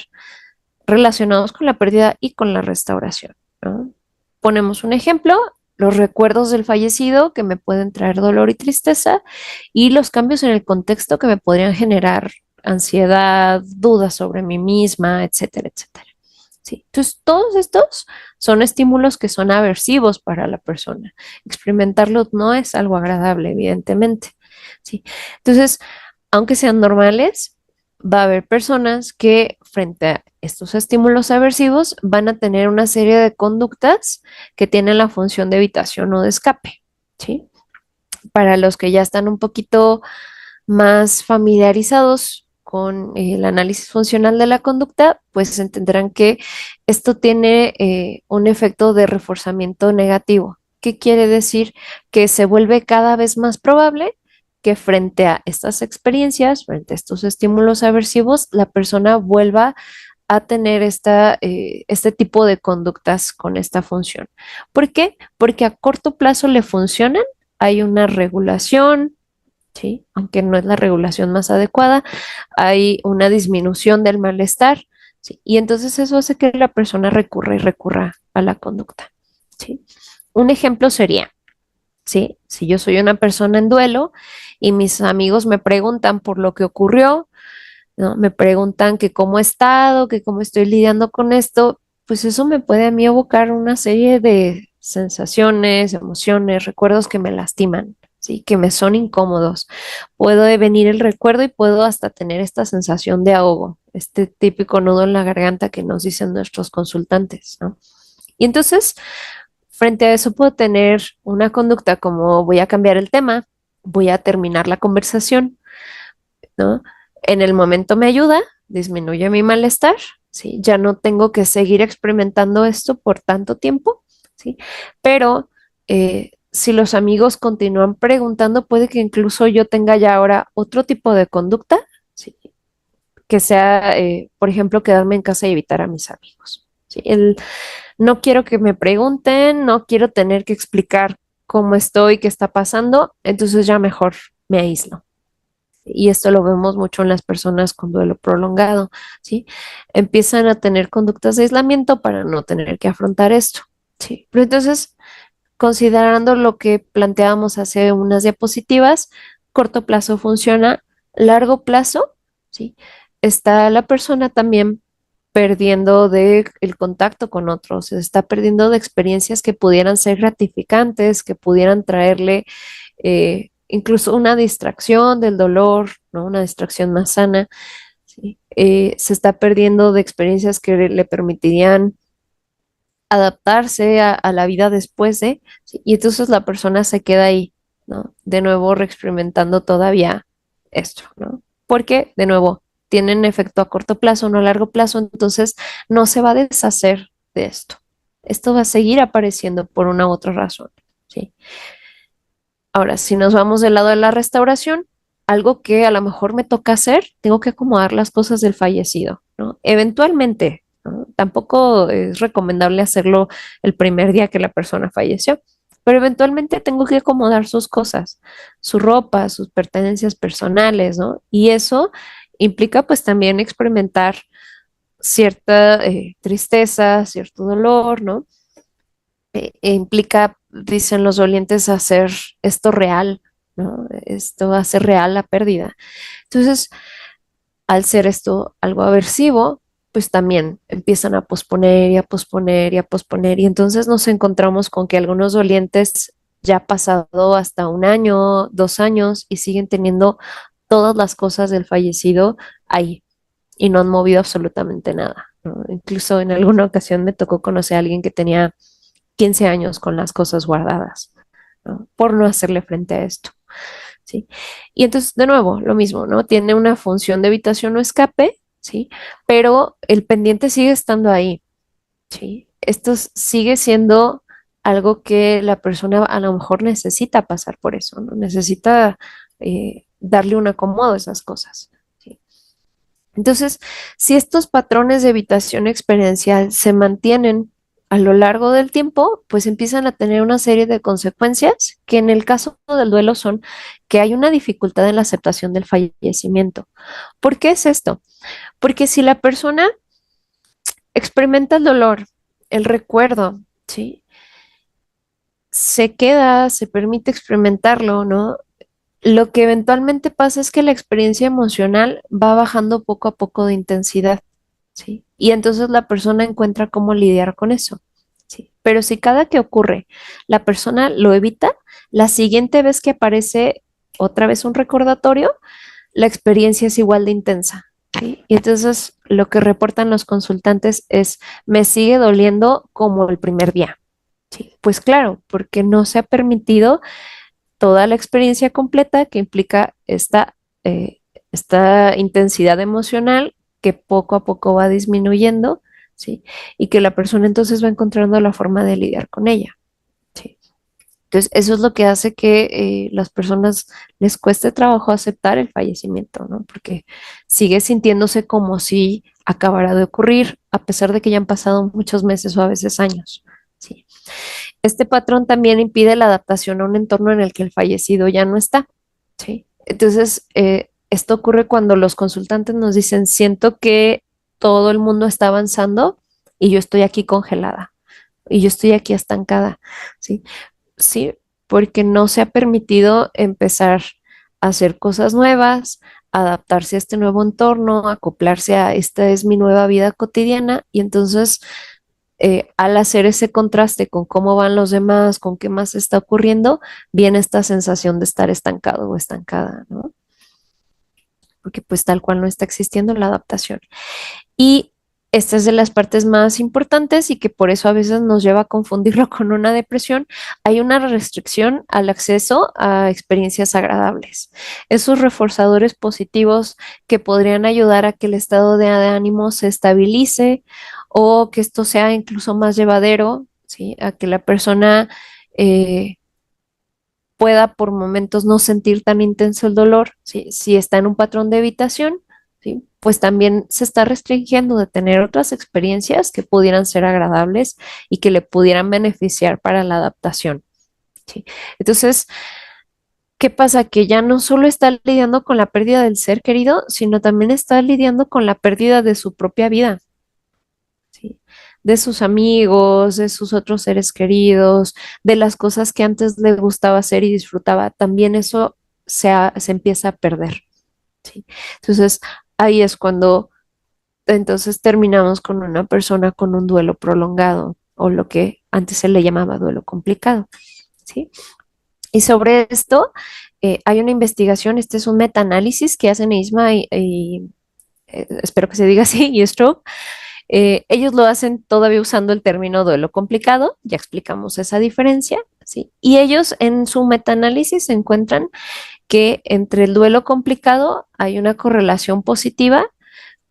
relacionados con la pérdida y con la restauración, ¿no? Ponemos un ejemplo, los recuerdos del fallecido que me pueden traer dolor y tristeza y los cambios en el contexto que me podrían generar ansiedad, dudas sobre mí misma, etcétera, etcétera. Sí. Entonces, todos estos son estímulos que son aversivos para la persona. Experimentarlos no es algo agradable, evidentemente. Sí. Entonces, aunque sean normales, va a haber personas que frente a estos estímulos aversivos van a tener una serie de conductas que tienen la función de evitación o de escape. ¿Sí? Para los que ya están un poquito más familiarizados con el análisis funcional de la conducta, pues entenderán que esto tiene un efecto de reforzamiento negativo. ¿Qué quiere decir? Que se vuelve cada vez más probable que frente a estas experiencias, frente a estos estímulos aversivos, la persona vuelva a tener este tipo de conductas con esta función. ¿Por qué? Porque a corto plazo le funcionan, hay una regulación, ¿sí? Aunque no es la regulación más adecuada, hay una disminución del malestar, ¿sí? Y entonces eso hace que la persona recurra y recurra a la conducta, ¿sí? Un ejemplo sería, ¿sí? Si yo soy una persona en duelo y mis amigos me preguntan por lo que ocurrió, ¿no? Me preguntan que cómo he estado, que cómo estoy lidiando con esto, pues eso me puede a mí evocar una serie de sensaciones, emociones, recuerdos que me lastiman, ¿sí? Que me son incómodos. Puedo venir el recuerdo y puedo hasta tener esta sensación de ahogo, este típico nudo en la garganta que nos dicen nuestros consultantes, ¿no? Y entonces, frente a eso puedo tener una conducta como voy a cambiar el tema, voy a terminar la conversación, ¿no? En el momento me ayuda, disminuye mi malestar, ¿sí? Ya no tengo que seguir experimentando esto por tanto tiempo, ¿sí? Pero si los amigos continúan preguntando, puede que incluso yo tenga ya ahora otro tipo de conducta, ¿sí? Que sea, por ejemplo, quedarme en casa y evitar a mis amigos, ¿sí? No quiero que me pregunten, no quiero tener que explicar cómo estoy, qué está pasando, entonces ya mejor me aíslo. Y esto lo vemos mucho en las personas con duelo prolongado, ¿sí? Empiezan a tener conductas de aislamiento para no tener que afrontar esto, ¿sí? Pero entonces, considerando lo que planteábamos hace unas diapositivas, corto plazo funciona, largo plazo, ¿sí? Está la persona también perdiendo de el contacto con otros, se está perdiendo de experiencias que pudieran ser gratificantes, que pudieran traerle incluso una distracción del dolor, ¿no? Una distracción más sana, ¿sí? Se está perdiendo de experiencias que le permitirían adaptarse a la vida después de, ¿sí? Y entonces la persona se queda ahí, ¿no? De nuevo reexperimentando todavía esto, ¿no? Porque, de nuevo, tienen efecto a corto plazo, no a largo plazo, entonces no se va a deshacer de esto. Esto va a seguir apareciendo por una u otra razón, ¿sí? Ahora, si nos vamos del lado de la restauración, algo que a lo mejor me toca hacer, tengo que acomodar las cosas del fallecido, ¿no? Eventualmente, ¿no? Tampoco es recomendable hacerlo el primer día que la persona falleció, pero eventualmente tengo que acomodar sus cosas, su ropa, sus pertenencias personales, ¿no? Y eso implica pues también experimentar cierta tristeza, cierto dolor, ¿no? Implica, dicen los dolientes, hacer esto real, ¿no? Esto hace real la pérdida. Entonces, al ser esto algo aversivo, pues también empiezan a posponer y a posponer y a posponer. Y entonces nos encontramos con que algunos dolientes ya ha pasado hasta un año, 2 años y siguen teniendo todas las cosas del fallecido ahí y no han movido absolutamente nada, ¿no? Incluso en alguna ocasión me tocó conocer a alguien que tenía 15 años con las cosas guardadas, ¿no? Por no hacerle frente a esto, ¿sí? Y entonces, de nuevo, lo mismo, ¿no? Tiene una función de evitación o escape, ¿sí? Pero el pendiente sigue estando ahí, ¿sí? Sigue siendo algo que la persona a lo mejor necesita pasar por eso, ¿no? Necesita darle un acomodo a esas cosas, ¿sí? Entonces, si estos patrones de evitación experiencial se mantienen a lo largo del tiempo, pues empiezan a tener una serie de consecuencias que en el caso del duelo son que hay una dificultad en la aceptación del fallecimiento. ¿Por qué es esto? Porque si la persona experimenta el dolor, el recuerdo, ¿sí? Se queda, se permite experimentarlo, ¿no? Lo que eventualmente pasa es que la experiencia emocional va bajando poco a poco de intensidad, ¿sí? Y entonces la persona encuentra cómo lidiar con eso, ¿sí? Pero si cada que ocurre la persona lo evita, la siguiente vez que aparece otra vez un recordatorio, la experiencia es igual de intensa, ¿sí? Y entonces lo que reportan los consultantes es, me sigue doliendo como el primer día, ¿sí? Pues claro, porque no se ha permitido toda la experiencia completa que implica esta intensidad emocional que poco a poco va disminuyendo, ¿sí? Y que la persona entonces va encontrando la forma de lidiar con ella, ¿sí? Entonces, eso es lo que hace que las personas les cueste trabajo aceptar el fallecimiento, ¿no? Porque sigue sintiéndose como si acabara de ocurrir, a pesar de que ya han pasado muchos meses o a veces años, ¿sí? Este patrón también impide la adaptación a un entorno en el que el fallecido ya no está, ¿sí? Entonces, esto ocurre cuando los consultantes nos dicen, siento que todo el mundo está avanzando y yo estoy aquí congelada y yo estoy aquí estancada, ¿sí? Sí, porque no se ha permitido empezar a hacer cosas nuevas, adaptarse a este nuevo entorno, acoplarse a esta es mi nueva vida cotidiana y entonces al hacer ese contraste con cómo van los demás, con qué más está ocurriendo, viene esta sensación de estar estancado o estancada, ¿no? Porque pues tal cual no está existiendo la adaptación. Y esta es de las partes más importantes y que por eso a veces nos lleva a confundirlo con una depresión. Hay una restricción al acceso a experiencias agradables. Esos reforzadores positivos que podrían ayudar a que el estado de ánimo se estabilice o que esto sea incluso más llevadero, ¿sí? A que la persona eh, pueda por momentos no sentir tan intenso el dolor, ¿sí? Si está en un patrón de evitación, ¿sí? Pues también se está restringiendo de tener otras experiencias que pudieran ser agradables y que le pudieran beneficiar para la adaptación, ¿sí? Entonces, ¿qué pasa? Que ya no solo está lidiando con la pérdida del ser querido, sino también está lidiando con la pérdida de su propia vida, ¿sí? De sus amigos, de sus otros seres queridos, de las cosas que antes le gustaba hacer y disfrutaba, también eso se empieza a perder, ¿sí? Entonces, ahí es cuando entonces terminamos con una persona con un duelo prolongado o lo que antes se le llamaba duelo complicado, ¿sí? Y sobre esto hay una investigación, este es un metaanálisis que hacen ISMA y espero que se diga así, y Stroke. Ellos lo hacen todavía usando el término duelo complicado, ya explicamos esa diferencia, ¿sí? Y ellos en su metaanálisis encuentran que entre el duelo complicado hay una correlación positiva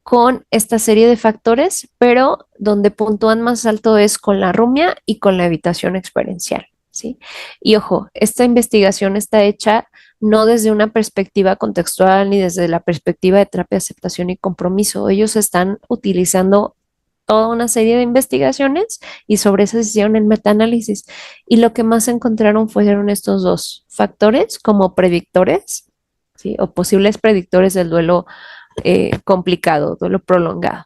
con esta serie de factores, pero donde puntúan más alto es con la rumia y con la evitación experiencial, ¿sí? Y ojo, esta investigación está hecha no desde una perspectiva contextual ni desde la perspectiva de terapia, aceptación y compromiso. Ellos están utilizando toda una serie de investigaciones y sobre eso hicieron el metaanálisis. Y lo que más encontraron fueron estos dos factores como predictores, ¿sí? O posibles predictores del duelo complicado, duelo prolongado.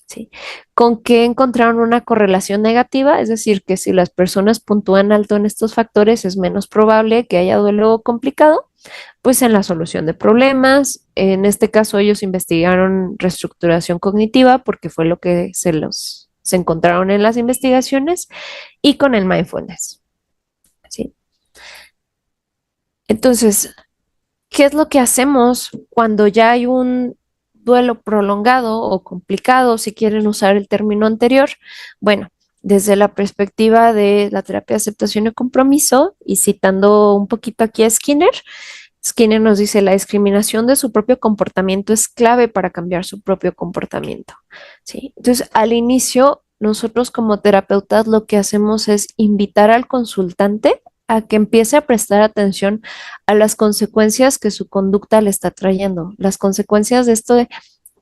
¿Sí? Con que encontraron una correlación negativa, es decir, que si las personas puntúan alto en estos factores es menos probable que haya duelo complicado, pues en la solución de problemas. En este caso ellos investigaron reestructuración cognitiva porque fue lo que se encontraron en las investigaciones y con el mindfulness. ¿Sí? Entonces, ¿qué es lo que hacemos cuando ya hay un duelo prolongado o complicado, si quieren usar el término anterior? Bueno, desde la perspectiva de la terapia de aceptación y compromiso, y citando un poquito aquí a Skinner, Skinner nos dice, la discriminación de su propio comportamiento es clave para cambiar su propio comportamiento, ¿sí? Entonces, al inicio, nosotros como terapeutas lo que hacemos es invitar al consultante a que empiece a prestar atención a las consecuencias que su conducta le está trayendo, las consecuencias de esto de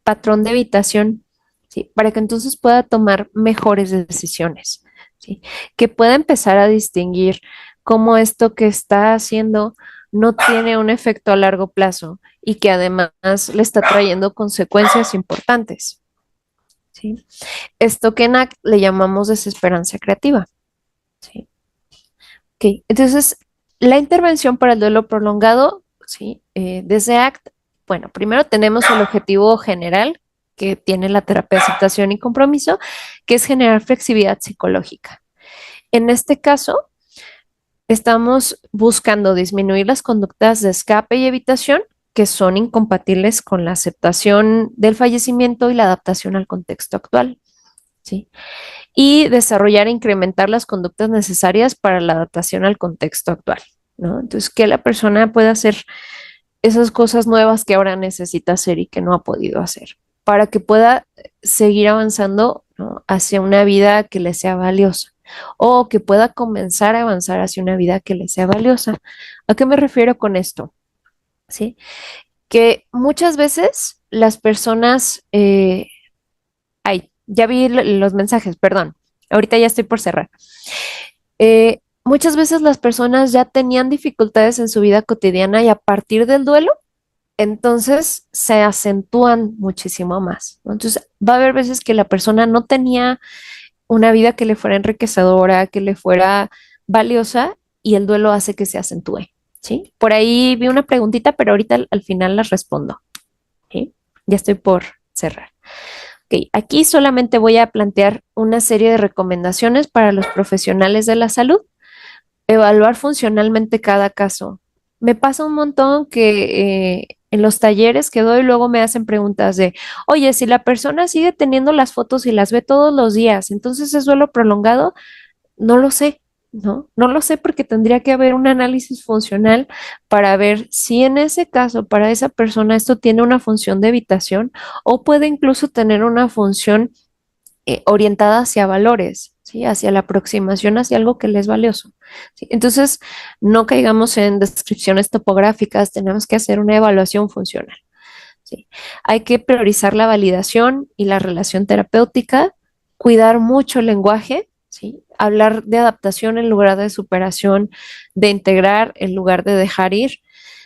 patrón de evitación, ¿sí? Para que entonces pueda tomar mejores decisiones, ¿sí? Que pueda empezar a distinguir cómo esto que está haciendo no tiene un efecto a largo plazo y que además le está trayendo consecuencias importantes, ¿sí? Esto que en ACT le llamamos desesperanza creativa, ¿sí? Ok, entonces la intervención para el duelo prolongado, ¿sí? Desde ACT, bueno, primero tenemos el objetivo general que tiene la terapia de aceptación y compromiso, que es generar flexibilidad psicológica. En este caso, estamos buscando disminuir las conductas de escape y evitación que son incompatibles con la aceptación del fallecimiento y la adaptación al contexto actual, ¿sí? Y desarrollar e incrementar las conductas necesarias para la adaptación al contexto actual, ¿no? Entonces, que la persona pueda hacer esas cosas nuevas que ahora necesita hacer y que no ha podido hacer, para que pueda seguir avanzando, ¿no? Hacia una vida que le sea valiosa o que pueda comenzar a avanzar hacia una vida que le sea valiosa. ¿A qué me refiero con esto? ¿Sí? Que muchas veces las personas, ay, ya vi los mensajes, perdón, ahorita ya estoy por cerrar. Muchas veces las personas ya tenían dificultades en su vida cotidiana y a partir del duelo entonces se acentúan muchísimo más, ¿no? Entonces va a haber veces que la persona no tenía una vida que le fuera enriquecedora, que le fuera valiosa y el duelo hace que se acentúe, ¿sí? Por ahí vi una preguntita, pero ahorita al final las respondo, ¿sí? Ya estoy por cerrar. Ok, aquí solamente voy a plantear una serie de recomendaciones para los profesionales de la salud. Evaluar funcionalmente cada caso. Me pasa un montón que en los talleres que doy luego me hacen preguntas de, oye, si la persona sigue teniendo las fotos y las ve todos los días, entonces es duelo prolongado, no lo sé, ¿no? No lo sé porque tendría que haber un análisis funcional para ver si en ese caso para esa persona esto tiene una función de evitación o puede incluso tener una función orientada hacia valores, ¿sí? Hacia la aproximación, hacia algo que les es valioso. ¿Sí? Entonces, no caigamos en descripciones topográficas, tenemos que hacer una evaluación funcional. ¿Sí? Hay que priorizar la validación y la relación terapéutica, cuidar mucho el lenguaje, ¿sí? Hablar de adaptación en lugar de superación, de integrar en lugar de dejar ir,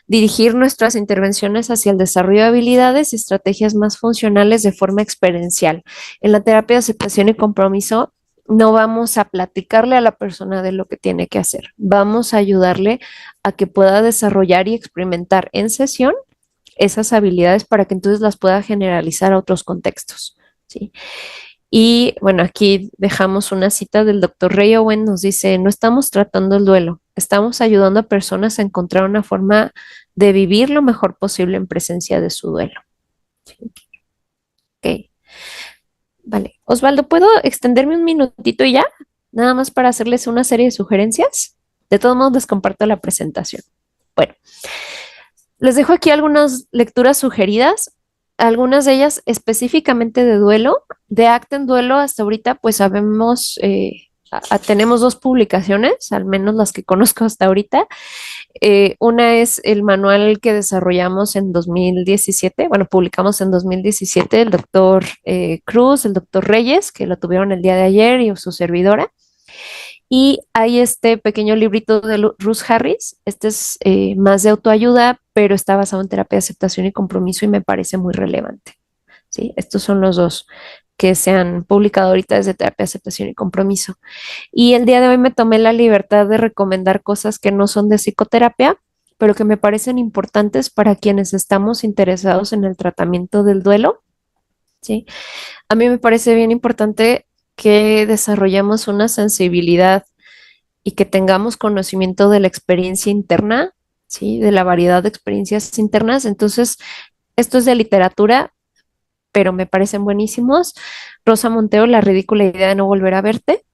dirigir nuestras intervenciones hacia el desarrollo de habilidades y estrategias más funcionales de forma experiencial. En la terapia de aceptación y compromiso, no vamos a platicarle a la persona de lo que tiene que hacer. Vamos a ayudarle a que pueda desarrollar y experimentar en sesión esas habilidades para que entonces las pueda generalizar a otros contextos. ¿Sí? Y bueno, aquí dejamos una cita del doctor Ray Owen, nos dice, no estamos tratando el duelo, estamos ayudando a personas a encontrar una forma de vivir lo mejor posible en presencia de su duelo. ¿Sí? Ok, vale. Osvaldo, ¿puedo extenderme un minutito y ya? Nada más para hacerles una serie de sugerencias. De todos modos, les comparto la presentación. Bueno, les dejo aquí algunas lecturas sugeridas, algunas de ellas específicamente de duelo. De Acta en Duelo hasta ahorita, pues sabemos, tenemos dos publicaciones, al menos las que conozco hasta ahorita. Una es el manual que desarrollamos en 2017, bueno, publicamos en 2017, el doctor Cruz, el doctor Reyes, que lo tuvieron el día de ayer, y su servidora. Y hay este pequeño librito de Ruth Harris. Este es más de autoayuda, pero está basado en terapia de aceptación y compromiso y me parece muy relevante. ¿Sí? Estos son los dos que se han publicado ahorita desde terapia de aceptación y compromiso. Y el día de hoy me tomé la libertad de recomendar cosas que no son de psicoterapia, pero que me parecen importantes para quienes estamos interesados en el tratamiento del duelo. ¿Sí? A mí me parece bien importante que desarrollemos una sensibilidad y que tengamos conocimiento de la experiencia interna, ¿sí? De la variedad de experiencias internas. Entonces, esto es de literatura, pero me parecen buenísimos. Rosa Montero, La ridícula idea de no volver a verte.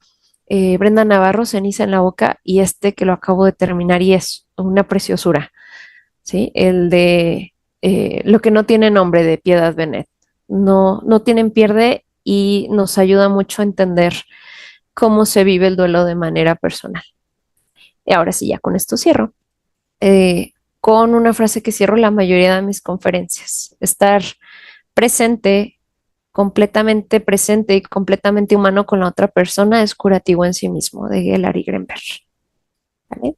Brenda Navarro, Ceniza en la boca, y este que lo acabo de terminar y es una preciosura, ¿sí? El de Lo que no tiene nombre, de Piedad Benet. No, no tienen pierde y nos ayuda mucho a entender cómo se vive el duelo de manera personal. Y ahora sí, ya con esto cierro. Con una frase que cierro la mayoría de mis conferencias. Estar presente, completamente presente y completamente humano con la otra persona es curativo en sí mismo, de Gellert Grenberg. ¿Vale?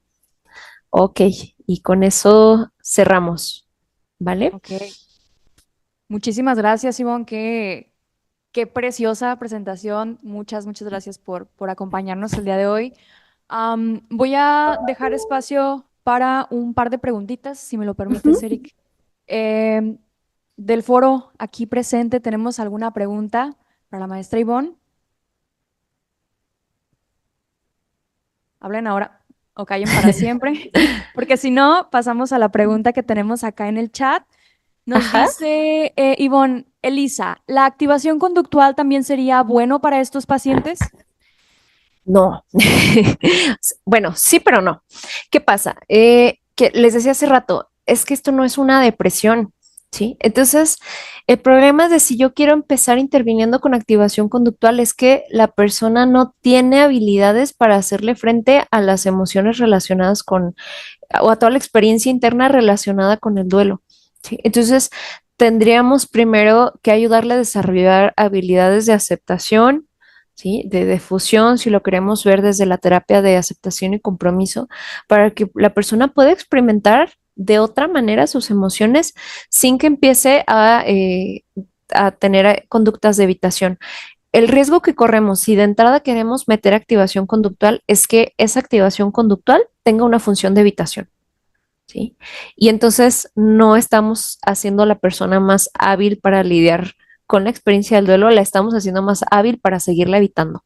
Ok, y con eso cerramos, ¿vale? Ok. Muchísimas gracias, Ivonne. Qué preciosa presentación. Muchas gracias por acompañarnos el día de hoy. Voy a dejar espacio para un par de preguntitas, si me lo permites, Ujú. Eric. Em, Del foro aquí presente, ¿tenemos alguna pregunta para la maestra Ivonne? Hablen ahora o callen para siempre, porque si no, pasamos a la pregunta que tenemos acá en el chat. Nos Ajá. dice Ivonne, Elisa, ¿la activación conductual también sería bueno para estos pacientes? No. Bueno, sí, pero no. ¿Qué pasa? Que les decía hace rato, es que esto no es una depresión, ¿sí? Entonces, el problema de si yo quiero empezar interviniendo con activación conductual es que la persona no tiene habilidades para hacerle frente a las emociones relacionadas con, o a toda la experiencia interna relacionada con el duelo, ¿sí? Entonces, tendríamos primero que ayudarle a desarrollar habilidades de aceptación, ¿sí? De difusión, si lo queremos ver desde la terapia de aceptación y compromiso, para que la persona pueda experimentar de otra manera sus emociones sin que empiece a tener conductas de evitación. El riesgo que corremos si de entrada queremos meter activación conductual es que esa activación conductual tenga una función de evitación. ¿Sí? Y entonces no estamos haciendo a la persona más hábil para lidiar con la experiencia del duelo la estamos haciendo más hábil para seguirla evitando.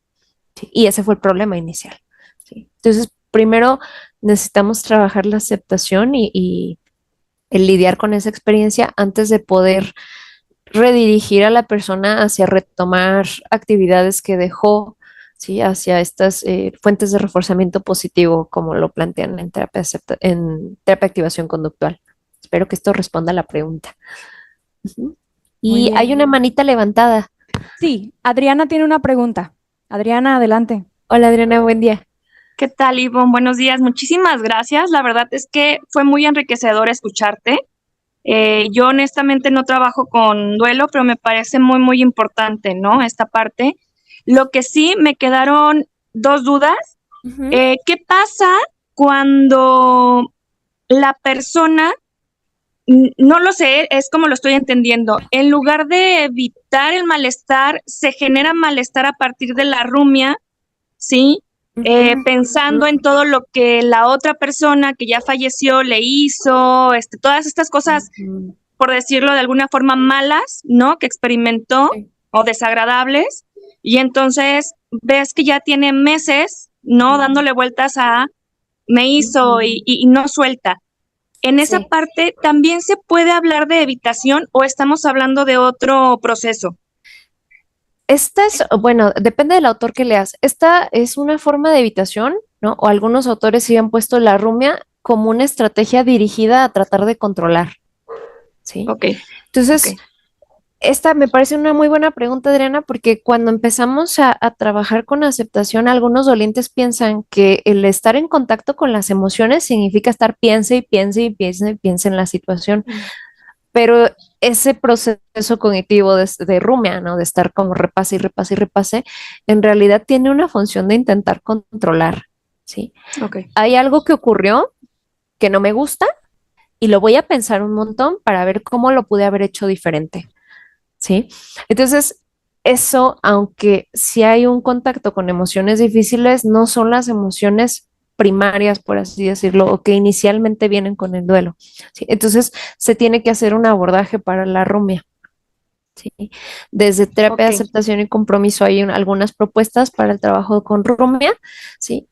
¿Sí? Y ese fue el problema inicial. ¿Sí? Entonces, primero necesitamos trabajar la aceptación y el lidiar con esa experiencia antes de poder redirigir a la persona hacia retomar actividades que dejó, ¿sí? Hacia estas fuentes de reforzamiento positivo, como lo plantean en terapia de activación conductual. Espero que esto responda a la pregunta. Ujú. Muy Y hay bien. una manita levantada. Sí, Adriana tiene una pregunta. Adriana, adelante. Hola Adriana, buen día. ¿Qué tal, Ivonne? Buenos días. Muchísimas gracias. La verdad es que fue muy enriquecedor escucharte. Yo honestamente no trabajo con duelo, pero me parece muy, muy importante, ¿no? Esta parte. Lo que sí me quedaron dos dudas. Ujú. ¿Qué pasa cuando la persona, no lo sé, es como lo estoy entendiendo, en lugar de evitar el malestar, se genera malestar a partir de la rumia, ¿sí? Ujú. Pensando en todo lo que la otra persona que ya falleció le hizo, todas estas cosas, Ujú. por decirlo de alguna forma, malas, ¿no? Que experimentó Sí. o desagradables, y entonces ves que ya tiene meses, ¿no? Dándole vueltas a me hizo Ujú. y no suelta. En esa Sí. parte, ¿también se puede hablar de evitación o estamos hablando de otro proceso? Esta es, bueno, depende del autor que leas. Esta es una forma de evitación, ¿no? O algunos autores sí han puesto la rumia como una estrategia dirigida a tratar de controlar, ¿sí? Ok, ok. Entonces, esta me parece una muy buena pregunta, Adriana, porque cuando empezamos a trabajar con aceptación, algunos dolientes piensan que el estar en contacto con las emociones significa estar piense y piense y piense y piense en la situación. Pero ese proceso cognitivo de rumia, ¿no? De estar como repase y repase y repase, en realidad tiene una función de intentar controlar, ¿sí? Ok, Hay algo que ocurrió que no me gusta y lo voy a pensar un montón para ver cómo lo pude haber hecho diferente, ¿sí? Entonces, eso, aunque sí hay un contacto con emociones difíciles, no son las emociones primarias, por así decirlo, o que inicialmente vienen con el duelo, ¿sí? Entonces, se tiene que hacer un abordaje para la rumia. ¿Sí? Desde terapia de ok. aceptación y compromiso hay algunas propuestas para el trabajo con rumia, ¿sí?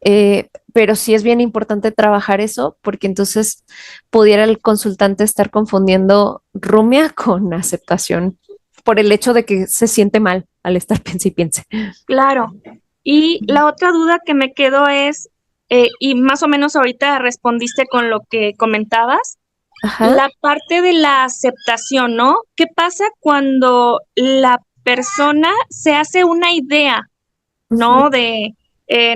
Pero sí es bien importante trabajar eso porque entonces pudiera el consultante estar confundiendo rumia con aceptación por el hecho de que se siente mal al estar piense y piense. Claro. Y la otra duda que me quedó es, y más o menos ahorita respondiste con lo que comentabas, Ajá. la parte de la aceptación, ¿no? ¿Qué pasa cuando la persona se hace una idea, Ujú. ¿no? De,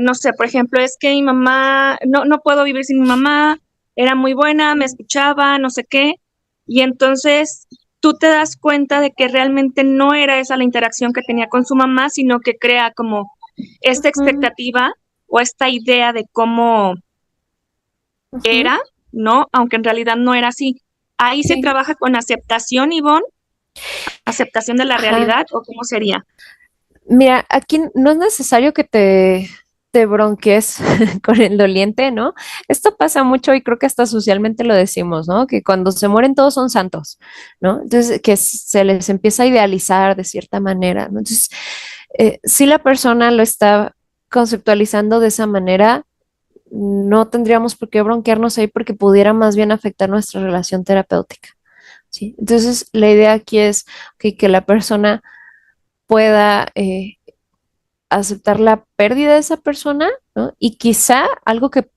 no sé, por ejemplo, es que mi mamá, no puedo vivir sin mi mamá, era muy buena, me escuchaba, no sé qué, y entonces tú te das cuenta de que realmente no era esa la interacción que tenía con su mamá, sino que crea como esta Ujú. expectativa o esta idea de cómo Ujú. era, ¿no? Aunque en realidad no era así. Ahí se Sí. trabaja con aceptación, Ivonne, aceptación de la Ajá. realidad, o cómo sería. Mira, aquí no es necesario que te bronques con el doliente, ¿no? Esto pasa mucho y creo que hasta socialmente lo decimos, ¿no? Que cuando se mueren todos son santos, ¿no? Entonces, que se les empieza a idealizar de cierta manera, ¿no? Entonces, si la persona lo está conceptualizando de esa manera, no tendríamos por qué bronquearnos ahí porque pudiera más bien afectar nuestra relación terapéutica, ¿sí? Entonces, la idea aquí es que la persona pueda aceptar la pérdida de esa persona, ¿no? Y quizá algo que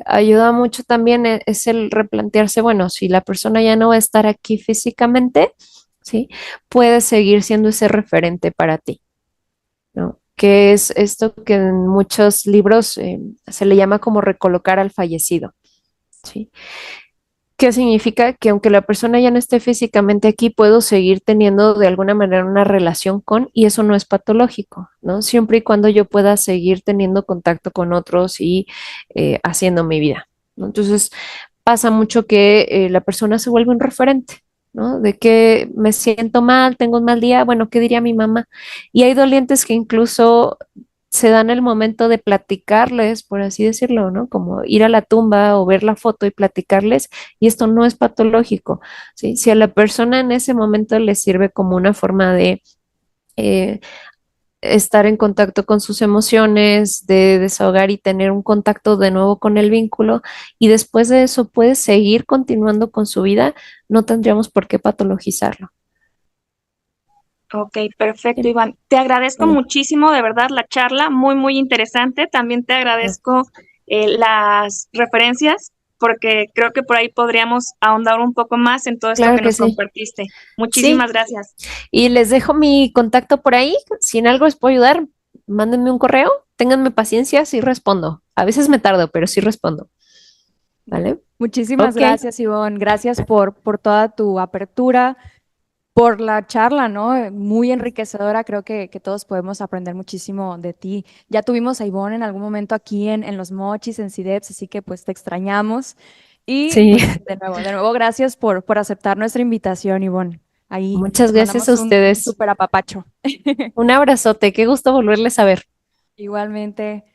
ayuda mucho también es el replantearse, bueno, si la persona ya no va a estar aquí físicamente, ¿sí? Puede seguir siendo ese referente para ti, ¿no? Que es esto que en muchos libros se le llama como recolocar al fallecido, ¿sí? ¿Qué significa? Que aunque la persona ya no esté físicamente aquí, puedo seguir teniendo de alguna manera una relación con, y eso no es patológico, ¿no? Siempre y cuando yo pueda seguir teniendo contacto con otros y haciendo mi vida, ¿no? Entonces, pasa mucho que la persona se vuelve un referente, ¿no? De que me siento mal, tengo un mal día, bueno, ¿qué diría mi mamá? Y hay dolientes que incluso se dan el momento de platicarles, por así decirlo, ¿no? Como ir a la tumba o ver la foto y platicarles, y esto no es patológico, ¿sí? Si a la persona en ese momento le sirve como una forma de eh, estar en contacto con sus emociones, de desahogar y tener un contacto de nuevo con el vínculo, y después de eso puede seguir continuando con su vida, no tendríamos por qué patologizarlo. Ok, perfecto, Sí, Iván. Te agradezco vale. muchísimo, de verdad, la charla, muy, muy interesante. También te agradezco las referencias, porque creo que por ahí podríamos ahondar un poco más en todo esto Claro que que nos sí. compartiste. Sí, Muchísimas gracias. y les dejo mi contacto por ahí. Si en algo les puedo ayudar, mándenme un correo, ténganme paciencia, sí respondo. A veces me tardo, pero sí respondo. ¿Vale? Muchísimas Ok, gracias, Ivonne. Gracias por toda tu apertura, por la charla, ¿no? Muy enriquecedora. Creo que todos podemos aprender muchísimo de ti. Ya tuvimos a Ivonne en algún momento aquí en Los Mochis, en CIDEPS, así que pues te extrañamos. Y sí. pues de nuevo, gracias por aceptar nuestra invitación, Ivonne. Ahí Muchas te gracias a mandamos un ustedes. súper apapacho. Un abrazote, qué gusto volverles a ver. Igualmente.